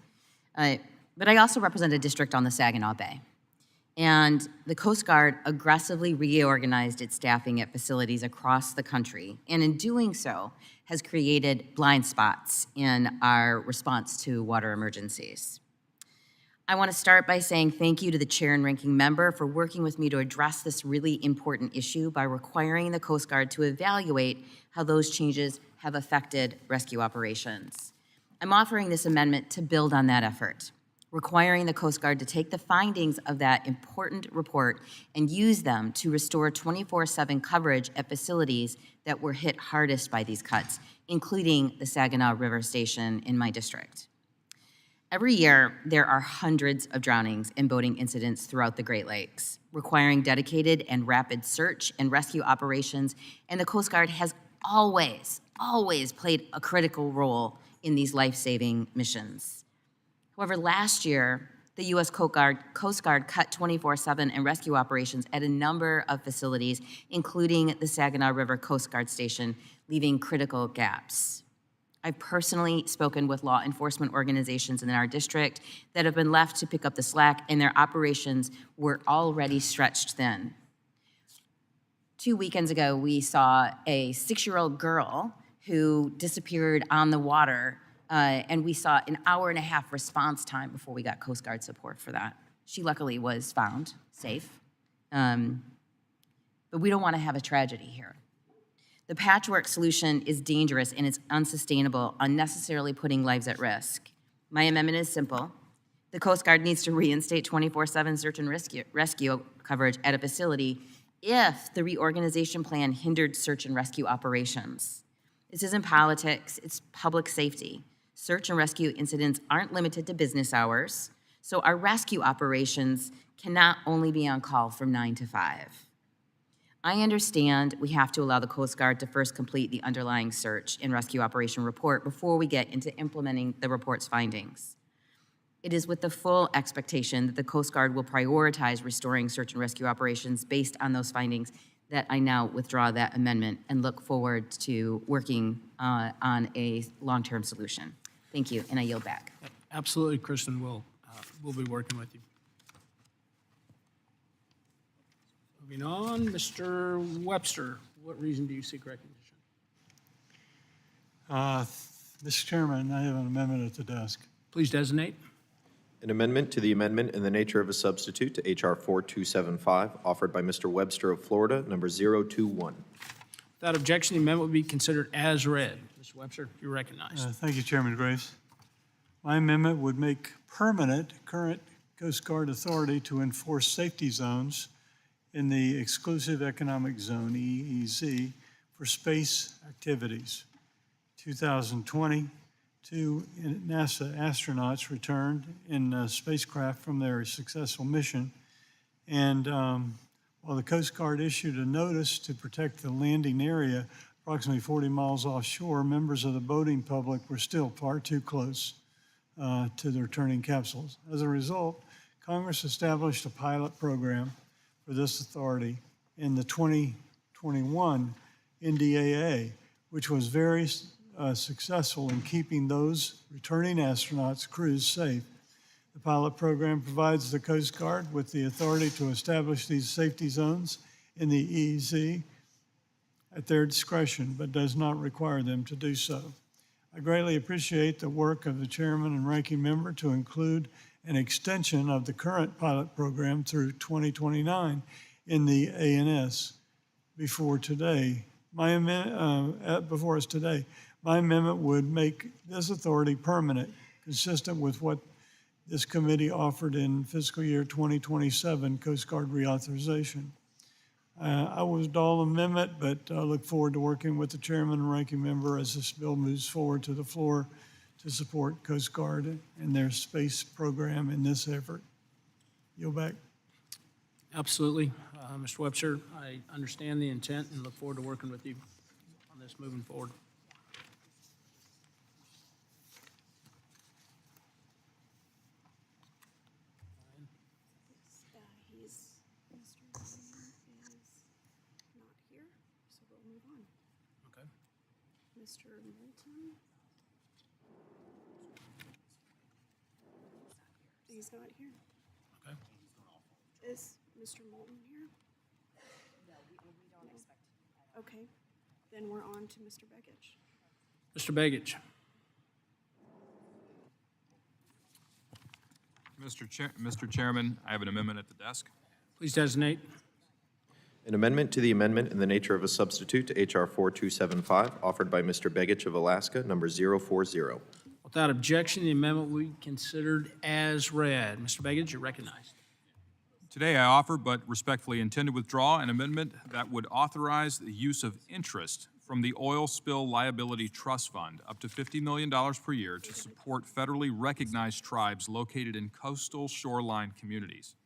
But I also represent a district on the Saginaw Bay. And the Coast Guard aggressively reorganized its staffing at facilities across the country, and in doing so, has created blind spots in our response to water emergencies. I want to start by saying thank you to the chair and ranking member for working with me to address this really important issue by requiring the Coast Guard to evaluate how those changes have affected rescue operations. I'm offering this amendment to build on that effort, requiring the Coast Guard to take the findings of that important report and use them to restore 24/7 coverage at facilities that were hit hardest by these cuts, including the Saginaw River Station in my district. Every year, there are hundreds of drownings and boating incidents throughout the Great Lakes, requiring dedicated and rapid search and rescue operations, and the Coast Guard has always played a critical role in these life-saving missions. However, last year, the U.S. Coast Guard cut 24/7 and rescue operations at a number of facilities, including the Saginaw River Coast Guard Station, leaving critical gaps. I've personally spoken with law enforcement organizations in our district that have been left to pick up the slack, and their operations were already stretched thin. 2 weekends ago, we saw a 6-year-old girl who disappeared on the water, and we saw an hour-and-a-half response time before we got Coast Guard support for that. She luckily was found safe, but we don't want to have a tragedy here. The patchwork solution is dangerous and it's unsustainable, unnecessarily putting lives at risk. My amendment is simple. The Coast Guard needs to reinstate 24/7 search and rescue coverage at a facility if the reorganization plan hindered search and rescue operations. This isn't politics, it's public safety. Search and rescue incidents aren't limited to business hours, so our rescue operations cannot only be on call from 9 to 5. I understand we have to allow the Coast Guard to first complete the underlying search and rescue operation report before we get into implementing the report's findings. It is with the full expectation that the Coast Guard will prioritize restoring search and rescue operations based on those findings that I now withdraw that amendment and look forward to working on a long-term solution. Thank you, and I yield back. Absolutely, Kristen, we'll be working with you. Moving on, Mr. Webster, what reason do you seek recognition? Mr. Chairman, I have an amendment at the desk. Please designate. An amendment to the amendment in the nature of a substitute to H.R. 4275, offered by Mr. Webster of Florida, number 021. Without objection, the amendment will be considered as read. Mr. Webster, you're recognized. Thank you, Chairman Graves. My amendment would make permanent current Coast Guard authority to enforce safety zones in the exclusive economic zone, EEZ, for space activities. 2020, 2 NASA astronauts returned in a spacecraft from their successful mission. And while the Coast Guard issued a notice to protect the landing area approximately 40 miles offshore, members of the boating public were still far too close to the returning capsules. As a result, Congress established a pilot program for this authority in the 2021 NDAA, which was very successful in keeping those returning astronauts' crews safe. The pilot program provides the Coast Guard with the authority to establish these safety zones in the EEZ at their discretion, but does not require them to do so. I greatly appreciate the work of the chairman and ranking member to include an extension of the current pilot program through 2029 in the ANS before us today. My amendment would make this authority permanent, consistent with what this committee offered in fiscal year 2027 Coast Guard reauthorization. I will withdraw the amendment, but I look forward to working with the chairman and ranking member as this bill moves forward to the floor to support Coast Guard and their space program in this effort. Yield back. Absolutely. Mr. Webster, I understand the intent and look forward to working with you on this moving forward. Okay. Mr. Moulton? He's not here. Okay. Is Mr. Moulton here? No, we don't expect. Okay, then we're on to Mr. Begich. Mr. Begich. Mr. Chairman, I have an amendment at the desk. Please designate. An amendment to the amendment in the nature of a substitute to H.R. 4275, offered by Mr. Begich of Alaska, number 040. Without objection, the amendment will be considered as read. Mr. Begich, you're recognized. Today, I offer, but respectfully intend to withdraw, an amendment that would authorize the use of interest from the Oil Spill Liability Trust Fund up to $50 million per year to support federally recognized tribes located in coastal shoreline communities.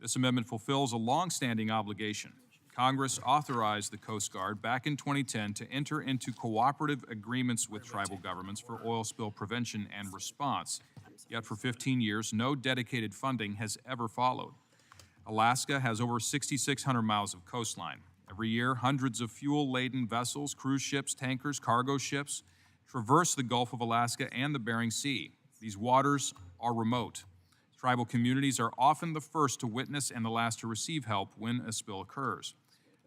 This amendment fulfills a longstanding obligation. Congress authorized the Coast Guard back in 2010 to enter into cooperative agreements with tribal governments for oil spill prevention and response. Yet for 15 years, no dedicated funding has ever followed. Alaska has over 6,600 miles of coastline. Every year, hundreds of fuel-laden vessels, cruise ships, tankers, cargo ships traverse the Gulf of Alaska and the Bering Sea. These waters are remote. Tribal communities are often the first to witness and the last to receive help when a spill occurs.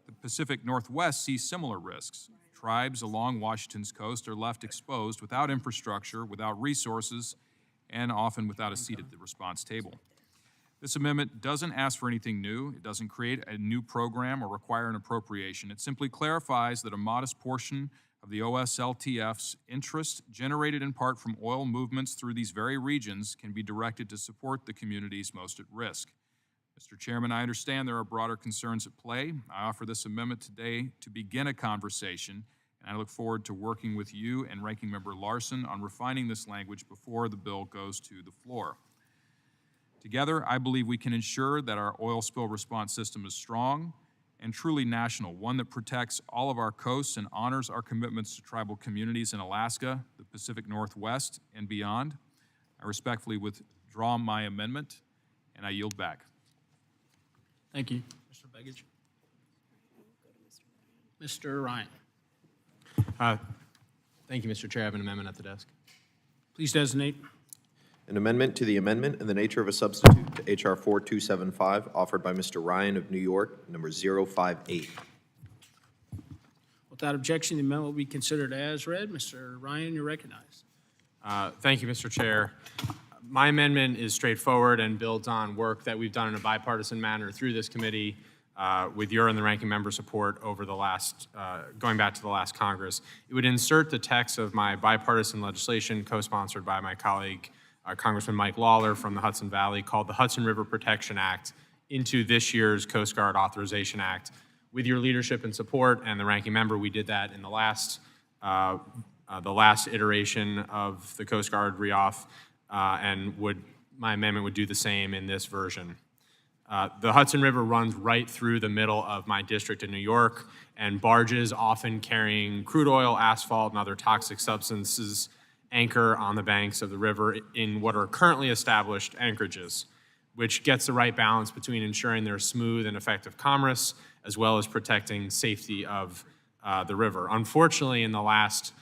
The Pacific Northwest sees similar risks. Tribes along Washington's coast are left exposed without infrastructure, without resources, and often without a seat at the response table. This amendment doesn't ask for anything new. It doesn't create a new program or require an appropriation. It simply clarifies that a modest portion of the OSLTF's interest generated in part from oil movements through these very regions can be directed to support the communities most at risk. Mr. Chairman, I understand there are broader concerns at play. I offer this amendment today to begin a conversation, and I look forward to working with you and Ranking Member Larson on refining this language before the bill goes to the floor. Together, I believe we can ensure that our oil spill response system is strong and truly national, one that protects all of our coasts and honors our commitments to tribal communities in Alaska, the Pacific Northwest, and beyond. I respectfully withdraw my amendment, and I yield back. Thank you, Mr. Begich. Mr. Ryan. Thank you, Mr. Chair. I have an amendment at the desk. Please designate. An amendment to the amendment in the nature of a substitute to H.R. 4275, offered by Mr. Ryan of New York, number 058. Without objection, the amendment will be considered as read. Mr. Ryan, you're recognized. Thank you, Mr. Chair. My amendment is straightforward and builds on work that we've done in a bipartisan manner through this committee with your and the ranking member support over the last, going back to the last Congress. It would insert the text of my bipartisan legislation co-sponsored by my colleague Congressman Mike Lawler from the Hudson Valley, called the Hudson River Protection Act into this year's Coast Guard Authorization Act. With your leadership and support and the ranking member, we did that in the last iteration of the Coast Guard reauth, and my amendment would do the same in this version. The Hudson River runs right through the middle of my district in New York, and barges often carrying crude oil, asphalt, and other toxic substances anchor on the banks of the river in what are currently established anchorages, which gets the right balance between ensuring there's smooth and effective commerce, as well as protecting safety of the river. Unfortunately, in the last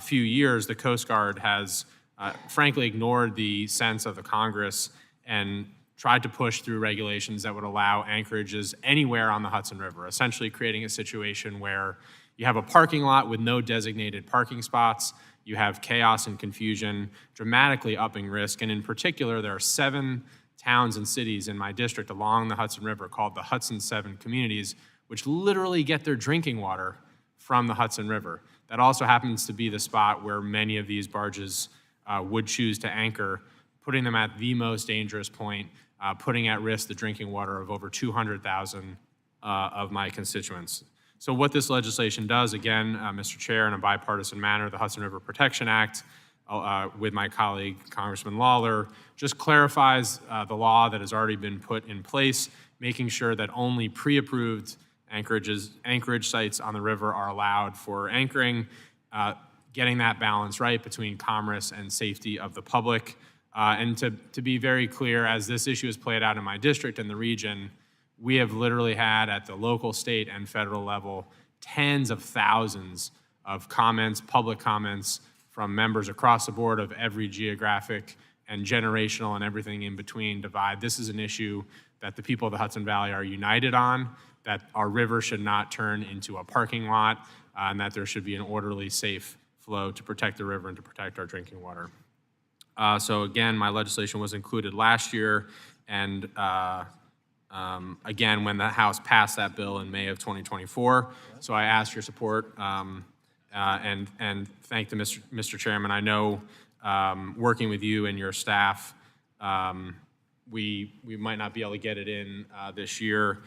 few years, the Coast Guard has frankly ignored the sense of the Congress and tried to push through regulations that would allow anchorages anywhere on the Hudson River, essentially creating a situation where you have a parking lot with no designated parking spots, you have chaos and confusion, dramatically upping risk, and in particular, there are 7 towns and cities in my district along the Hudson River called the Hudson 7 communities, which literally get their drinking water from the Hudson River. That also happens to be the spot where many of these barges would choose to anchor, putting them at the most dangerous point, putting at risk the drinking water of over 200,000 of my constituents. So what this legislation does, again, Mr. Chair, in a bipartisan manner, the Hudson River Protection Act, with my colleague, Congressman Lawler, just clarifies the law that has already been put in place, making sure that only pre-approved anchorage sites on the river are allowed for anchoring, getting that balance right between commerce and safety of the public. And to be very clear, as this issue is played out in my district and the region, we have literally had at the local, state, and federal level tens of thousands of comments, public comments from members across the board of every geographic and generational and everything in between divide. This is an issue that the people of the Hudson Valley are united on, that our river should not turn into a parking lot, and that there should be an orderly, safe flow to protect the river and to protect our drinking water. So again, my legislation was included last year, and again, when the House passed that bill in May of 2024. So I ask your support and thank the Mr. Chairman. I know working with you and your staff, we might not be able to get it in this year,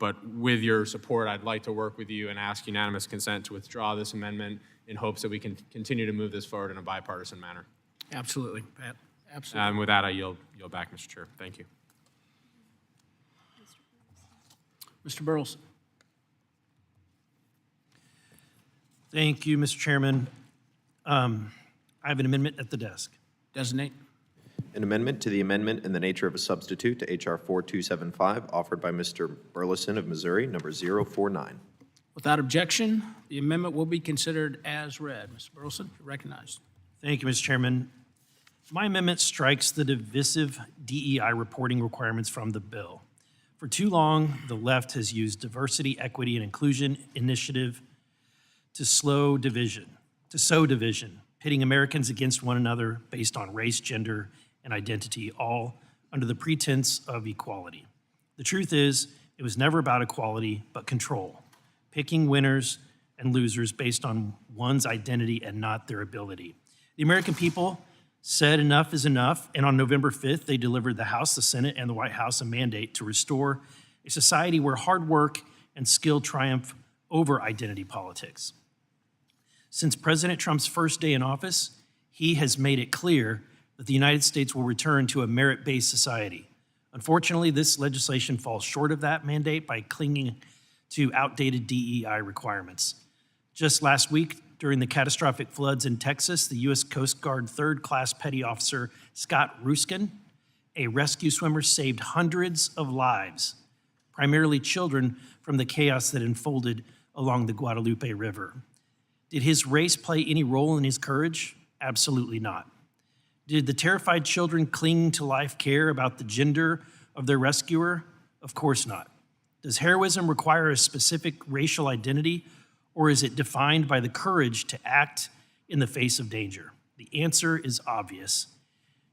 but with your support, I'd like to work with you and ask unanimous consent to withdraw this amendment in hopes that we can continue to move this forward in a bipartisan manner. Absolutely, Pat. Absolutely. And with that, I yield back, Mr. Chair. Thank you. Mr. Burleson. Thank you, Mr. Chairman. I have an amendment at the desk. Designate. An amendment to the amendment in the nature of a substitute to H.R. 4275, offered by Mr. Burleson of Missouri, number 049. Without objection, the amendment will be considered as read. Mr. Burleson, you're recognized. Thank you, Mr. Chairman. My amendment strikes the divisive DEI reporting requirements from the bill. For too long, the left has used diversity, equity, and inclusion initiative to sow division, pitting Americans against one another based on race, gender, and identity, all under the pretense of equality. The truth is, it was never about equality, but control, picking winners and losers based on one's identity and not their ability. The American people said enough is enough, and on November 5th, they delivered the House, the Senate, and the White House a mandate to restore a society where hard work and skill triumph over identity politics. Since President Trump's first day in office, he has made it clear that the United States will return to a merit-based society. Unfortunately, this legislation falls short of that mandate by clinging to outdated DEI requirements. Just last week, during the catastrophic floods in Texas, the U.S. Coast Guard third-class petty officer Scott Ruskin, a rescue swimmer, saved hundreds of lives, primarily children, from the chaos that unfolded along the Guadalupe River. Did his race play any role in his courage? Absolutely not. Did the terrified children clinging to life care about the gender of their rescuer? Of course not. Does heroism require a specific racial identity, or is it defined by the courage to act in the face of danger? The answer is obvious.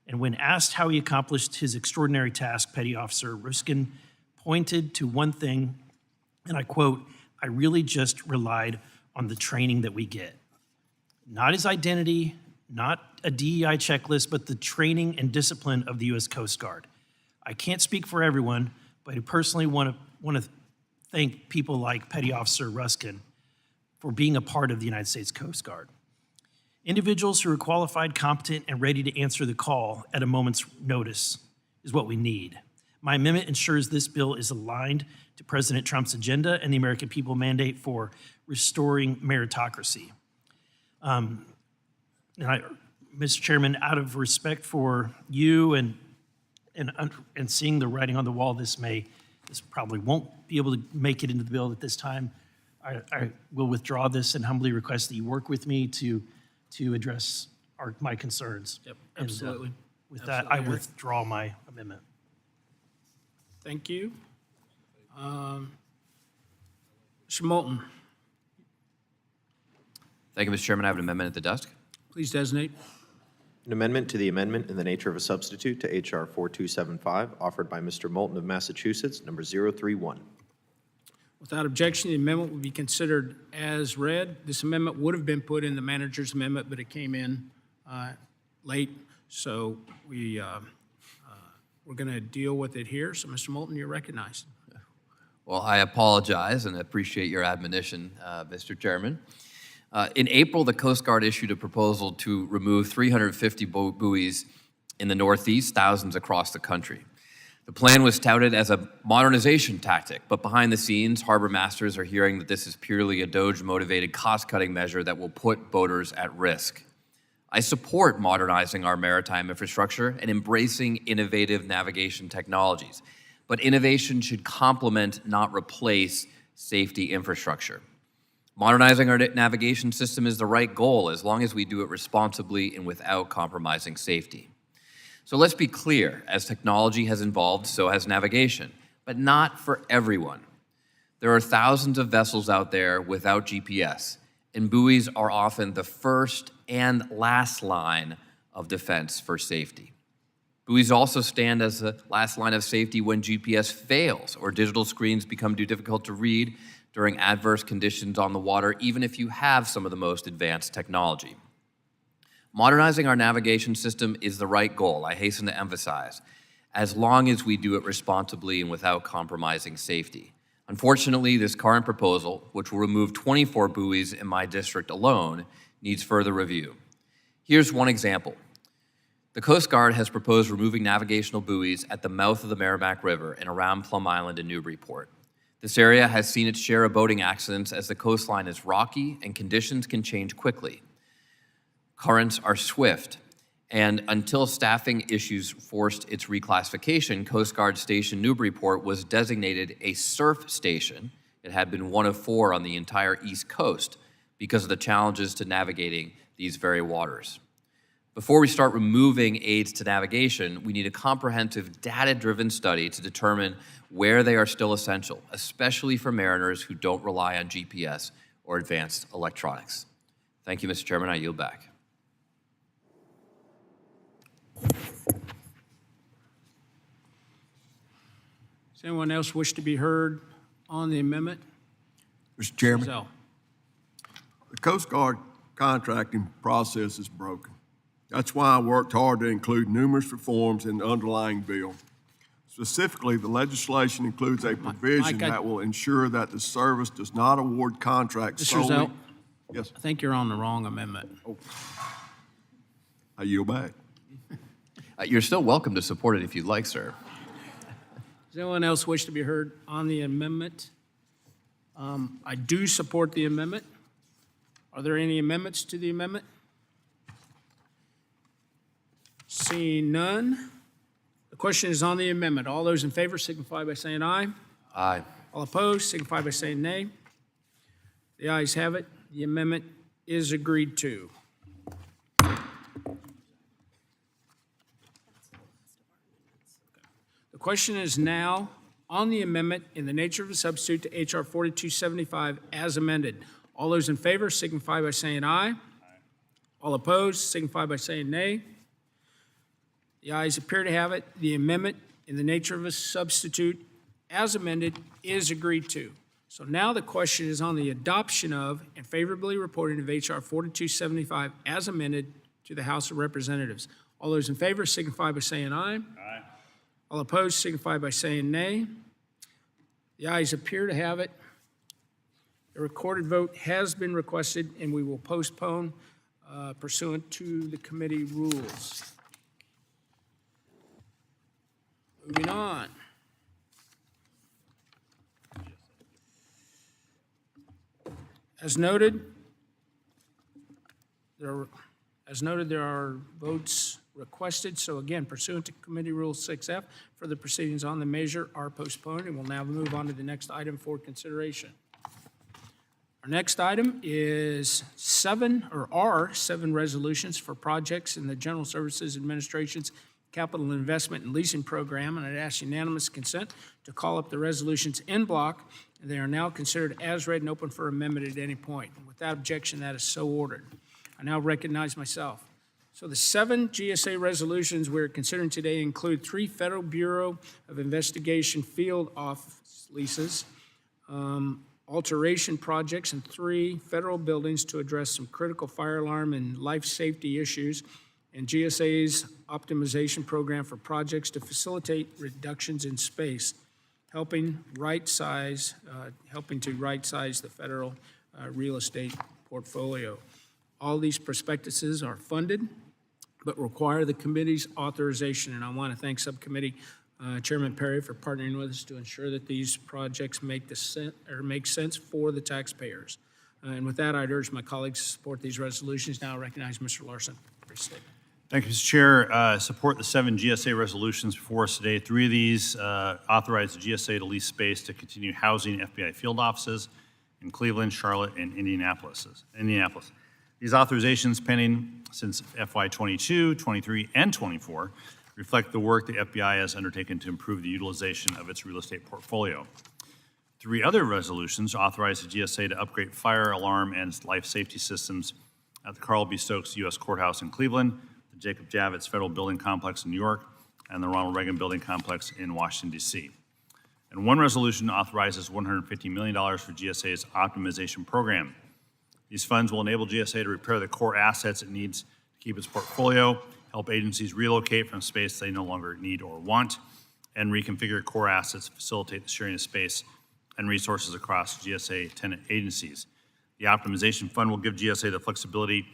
And when asked how he accomplished his extraordinary task, Petty Officer Ruskin pointed to one thing, and I quote, "I really just relied on the training that we get." Not his identity, not a DEI checklist, but the training and discipline of the U.S. Coast Guard. I can't speak for everyone, but I personally want to thank people like Petty Officer Ruskin for being a part of the United States Coast Guard. Individuals who are qualified, competent, and ready to answer the call at a moment's notice is what we need. My amendment ensures this bill is aligned to President Trump's agenda and the American people mandate for restoring meritocracy. Mr. Chairman, out of respect for you and seeing the writing on the wall, this probably won't be able to make it into the bill at this time. I will withdraw this and humbly request that you work with me to address my concerns. Yep, absolutely. With that, I withdraw my amendment. Thank you. Mr. Moulton, Thank you, Mr. Chairman. I have an amendment at the desk. please designate. An amendment to the amendment in the nature of a substitute to H.R. 4275, offered by Mr. Moulton of Massachusetts, number 031. Without objection, the amendment will be considered as read. This amendment would have been put in the manager's amendment, but it came in late, so we're going to deal with it here. So, Mr. Moulton, you're recognized. Well, I apologize and appreciate your admonition, Mr. Chairman. In April, the Coast Guard issued a proposal to remove 350 buoys in the Northeast, thousands across the country. The plan was touted as a modernization tactic, but behind the scenes, harbor masters are hearing that this is purely a DOGE-motivated cost-cutting measure that will put boaters at risk. I support modernizing our maritime infrastructure and embracing innovative navigation technologies, but innovation should complement, not replace, safety infrastructure. Modernizing our navigation system is the right goal as long as we do it responsibly and without compromising safety. So let's be clear, as technology has evolved, so has navigation, but not for everyone. There are thousands of vessels out there without GPS, and buoys are often the first and last line of defense for safety. Buoys also stand as the last line of safety when GPS fails or digital screens become too difficult to read during adverse conditions on the water, even if you have some of the most advanced technology. Modernizing our navigation system is the right goal, I hasten to emphasize, as long as we do it responsibly and without compromising safety. Unfortunately, this current proposal, which will remove 24 buoys in my district alone, needs further review. Here's one example. The Coast Guard has proposed removing navigational buoys at the mouth of the Merrimack River and around Plum Island and Newburyport. This area has seen its share of boating accidents as the coastline is rocky and conditions can change quickly. Currents are swift, and until staffing issues forced its reclassification, Coast Guard Station Newburyport was designated a surf station. It had been one of 4 on the entire East Coast because of the challenges to navigating these very waters. Before we start removing aids to navigation, we need a comprehensive data-driven study to determine where they are still essential, especially for mariners who don't rely on GPS or advanced electronics. Thank you, Mr. Chairman. I yield back. Does anyone else wish to be heard on the amendment? Mr. Chairman, Zell. the Coast Guard contracting process is broken. That's why I worked hard to include numerous reforms in the underlying bill. Specifically, the legislation includes a provision Mike, that will ensure that the service does not award contracts Mr. solely. Zell, Yes, I think you're on the wrong amendment. I yield back. You're still welcome to support it if you'd like, sir. Does anyone else wish to be heard on the amendment? I do support the amendment. Are there any amendments to the amendment? Seeing none, the question is on the amendment. All those in favor signify by saying aye. Aye. All opposed signify by saying nay. The ayes have it. The amendment is agreed to. The question is now on the amendment in the nature of a substitute to H.R. 4275 as amended. All those in favor signify by saying aye. All opposed signify by saying nay. The ayes appear to have it. The amendment in the nature of a substitute as amended is agreed to. So now the question is on the adoption of and favorably reporting of H.R. 4275 as amended to the House of Representatives. All those in favor signify by saying aye. Aye. All opposed signify by saying nay. The ayes appear to have it. A recorded vote has been requested, and we will postpone pursuant to the committee rules. Moving on. As noted, there are votes requested. So again, pursuant to Committee Rule 6F, further proceedings on the measure are postponed, and we'll now move on to the next item for consideration. Our next item is are seven resolutions for projects in the General Services Administration's Capital Investment and Leasing Program, and I'd ask unanimous consent to call up the resolutions en bloc. They are now considered as read and open for amendment at any point. Without objection, that is so ordered. I now recognize myself. So the 7 GSA resolutions we're considering today include 3 Federal Bureau of Investigation field office leases, alteration projects, and 3 federal buildings to address some critical fire alarm and life safety issues, and GSA's optimization program for projects to facilitate reductions in space, helping to right-size the federal real estate portfolio. All these prospectuses are funded, but require the committee's authorization, and I want to thank Subcommittee Chairman Perry for partnering with us to ensure that these projects make sense for the taxpayers. And with that, I'd urge my colleagues to support these resolutions. Now I recognize Mr. Larson for his statement. Thank you, Mr. Chair. Support the 7 GSA resolutions before us today. 3 of these authorize the GSA to lease space to continue housing FBI field offices in Cleveland, Charlotte, and Indianapolis. These authorizations pending since FY 22, 23, and 24 reflect the work the FBI has undertaken to improve the utilization of its real estate portfolio. 3 other resolutions authorize the GSA to upgrade fire alarm and life safety systems at the Carl B. Stokes U.S. Courthouse in Cleveland, the Jacob Javits Federal Building Complex in New York, and the Ronald Reagan Building Complex in Washington, D.C. And 1 resolution authorizes $150 million for GSA's optimization program. These funds will enable GSA to repair the core assets it needs to keep its portfolio, help agencies relocate from space they no longer need or want, and reconfigure core assets to facilitate the sharing of space and resources across GSA tenant agencies. The optimization fund will give GSA the flexibility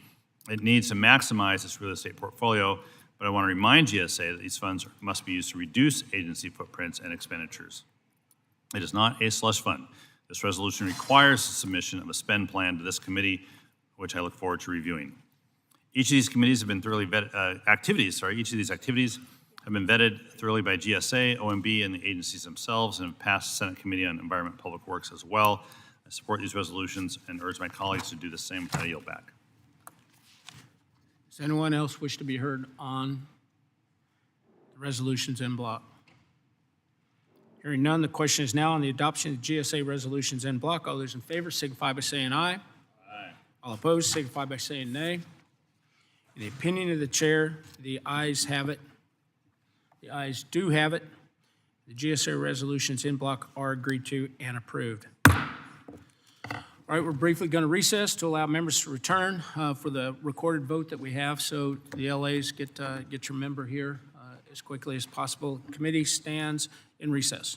it needs to maximize its real estate portfolio, but I want to remind GSA that these funds must be used to reduce agency footprints and expenditures. It is not a slush fund. This resolution requires the submission of a spend plan to this committee, which I look forward to reviewing. Each of these activities have been thoroughly vetted thoroughly by GSA, OMB, and the agencies themselves, and have passed Senate Committee on Environment and Public Works as well. I support these resolutions and urge my colleagues to do the same. I yield back. Does anyone else wish to be heard on the resolutions en bloc? Hearing none, the question is now on the adoption of GSA resolutions en bloc. All those in favor signify by saying aye. Aye. All opposed signify by saying nay. In the opinion of the chair, the ayes have it. The ayes do have it. The GSA resolutions en bloc are agreed to and approved. All right, we're briefly going to recess to allow members to return for the recorded vote that we have. So the LAs get your member here as quickly as possible. Committee stands in recess.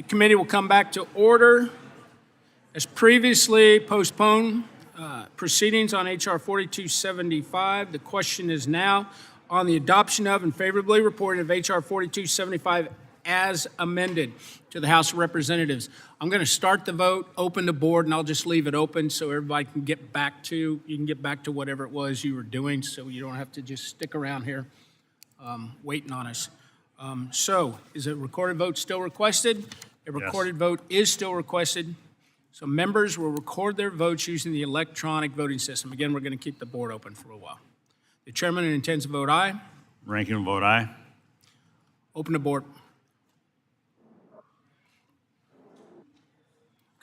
committee will come back to order. As previously postponed, proceedings on H.R. 4275. The question is now on the adoption of and favorably reporting of H.R. 4275 as amended to the House of Representatives. I'm going to start the vote, open the board, and I'll just leave it open so everybody can get back to, whatever it was you were doing, so you don't have to just stick around here waiting on us. So is a recorded vote still requested? A recorded vote is still requested. So members will record their votes using the electronic voting system. Again, we're going to keep the board open for a while. The chairman intends to vote aye. Ranking will vote aye. Open the board.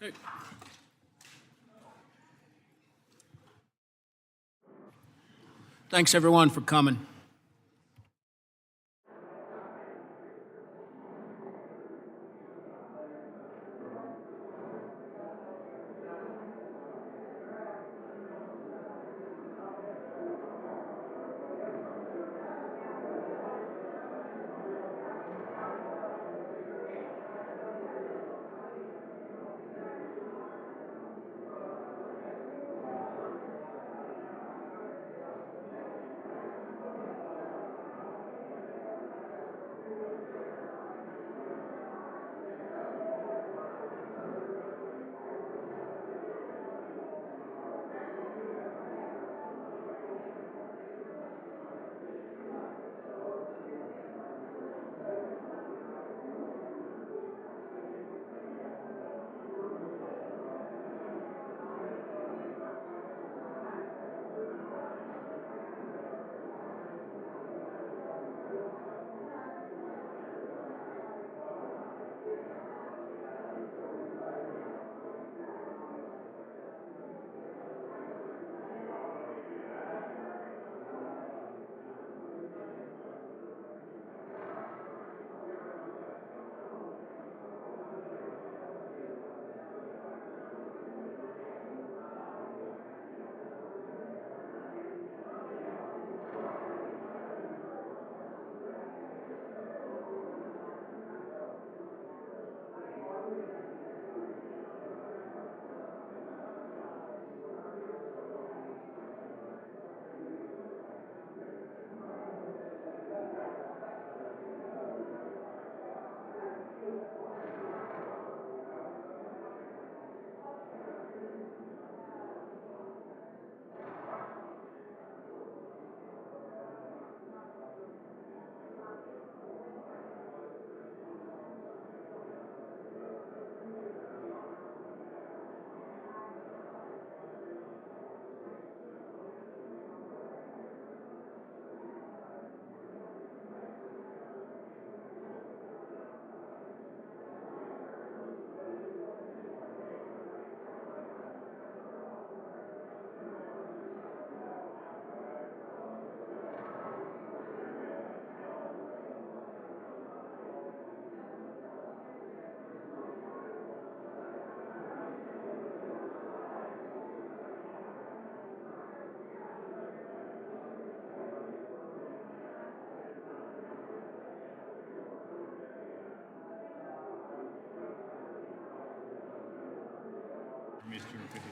Okay. Thanks, everyone, for coming.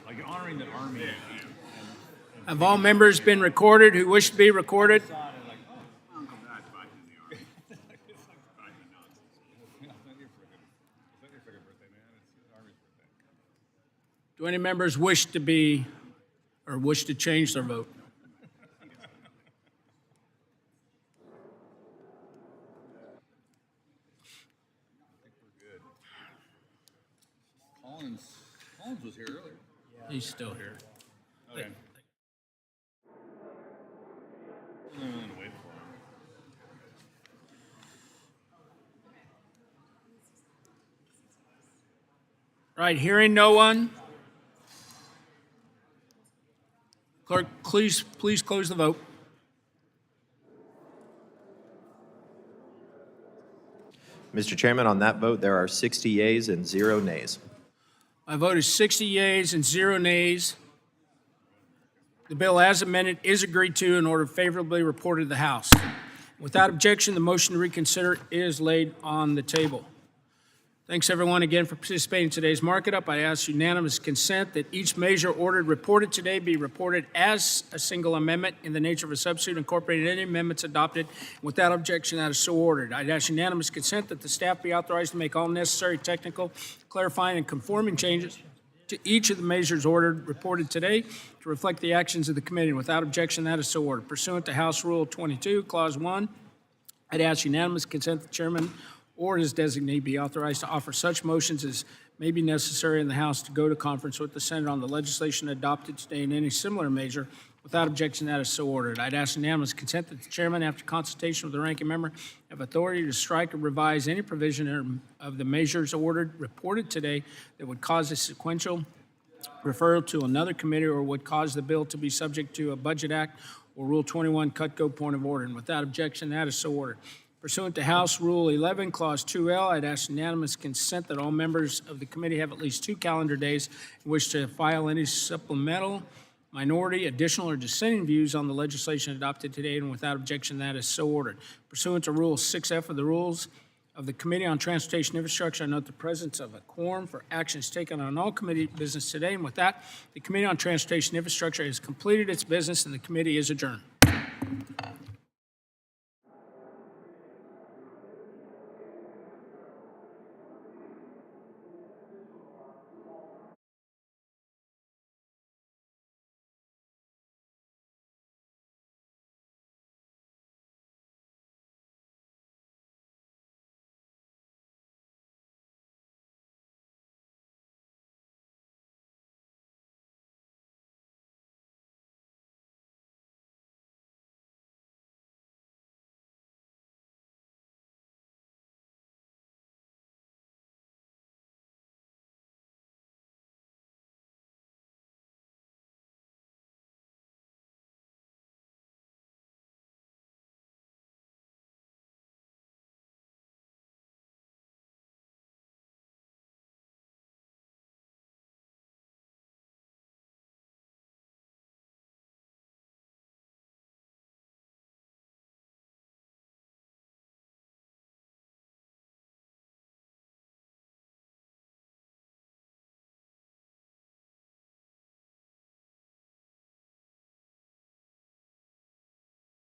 Like honoring the Army. Have all members been recorded who wish to be recorded? Do any members wish to be or wish to change their vote? Collins was here earlier. He's still here. Okay. Right, hearing no one. Clerk, please close the vote. Mr. Chairman, on that vote, there are 60 yeas and 0 nays. My vote is 60 yeas and 0 nays. The bill as amended is agreed to and ordered favorably reported to the House. Without objection, the motion to reconsider is laid on the table. Thanks, everyone, again for participating in today's markup. I ask unanimous consent that each measure ordered reported today be reported as a single amendment in the nature of a substitute, incorporating any amendments adopted. Without objection, that is so ordered. I'd ask unanimous consent that the staff be authorized to make all necessary technical, clarifying, and conforming changes to each of the measures ordered reported today to reflect the actions of the committee. Without objection, that is so ordered. Pursuant to House Rule 22, Clause 1, I'd ask unanimous consent that the chairman or his designee be authorized to offer such motions as may be necessary in the House to go to conference with the Senate on the legislation adopted today in any similar measure. Without objection, that is so ordered. I'd ask unanimous consent that the chairman, after consultation with the ranking member, have authority to strike or revise any provision of the measures ordered reported today that would cause a sequential referral to another committee or would cause the bill to be subject to a Budget Act or Rule 21 cut-go point of order. And without objection, that is so ordered. Pursuant to House Rule 11, Clause 2L, I'd ask unanimous consent that all members of the committee have at least 2 calendar days in which to file any supplemental, minority, additional, or dissenting views on the legislation adopted today, and without objection, that is so ordered. Pursuant to Rule 6F of the Rules of the Committee on Transportation Infrastructure, I note the presence of a quorum for actions taken on all committee business today, and with that, the Committee on Transportation Infrastructure has completed its business and the committee is adjourned.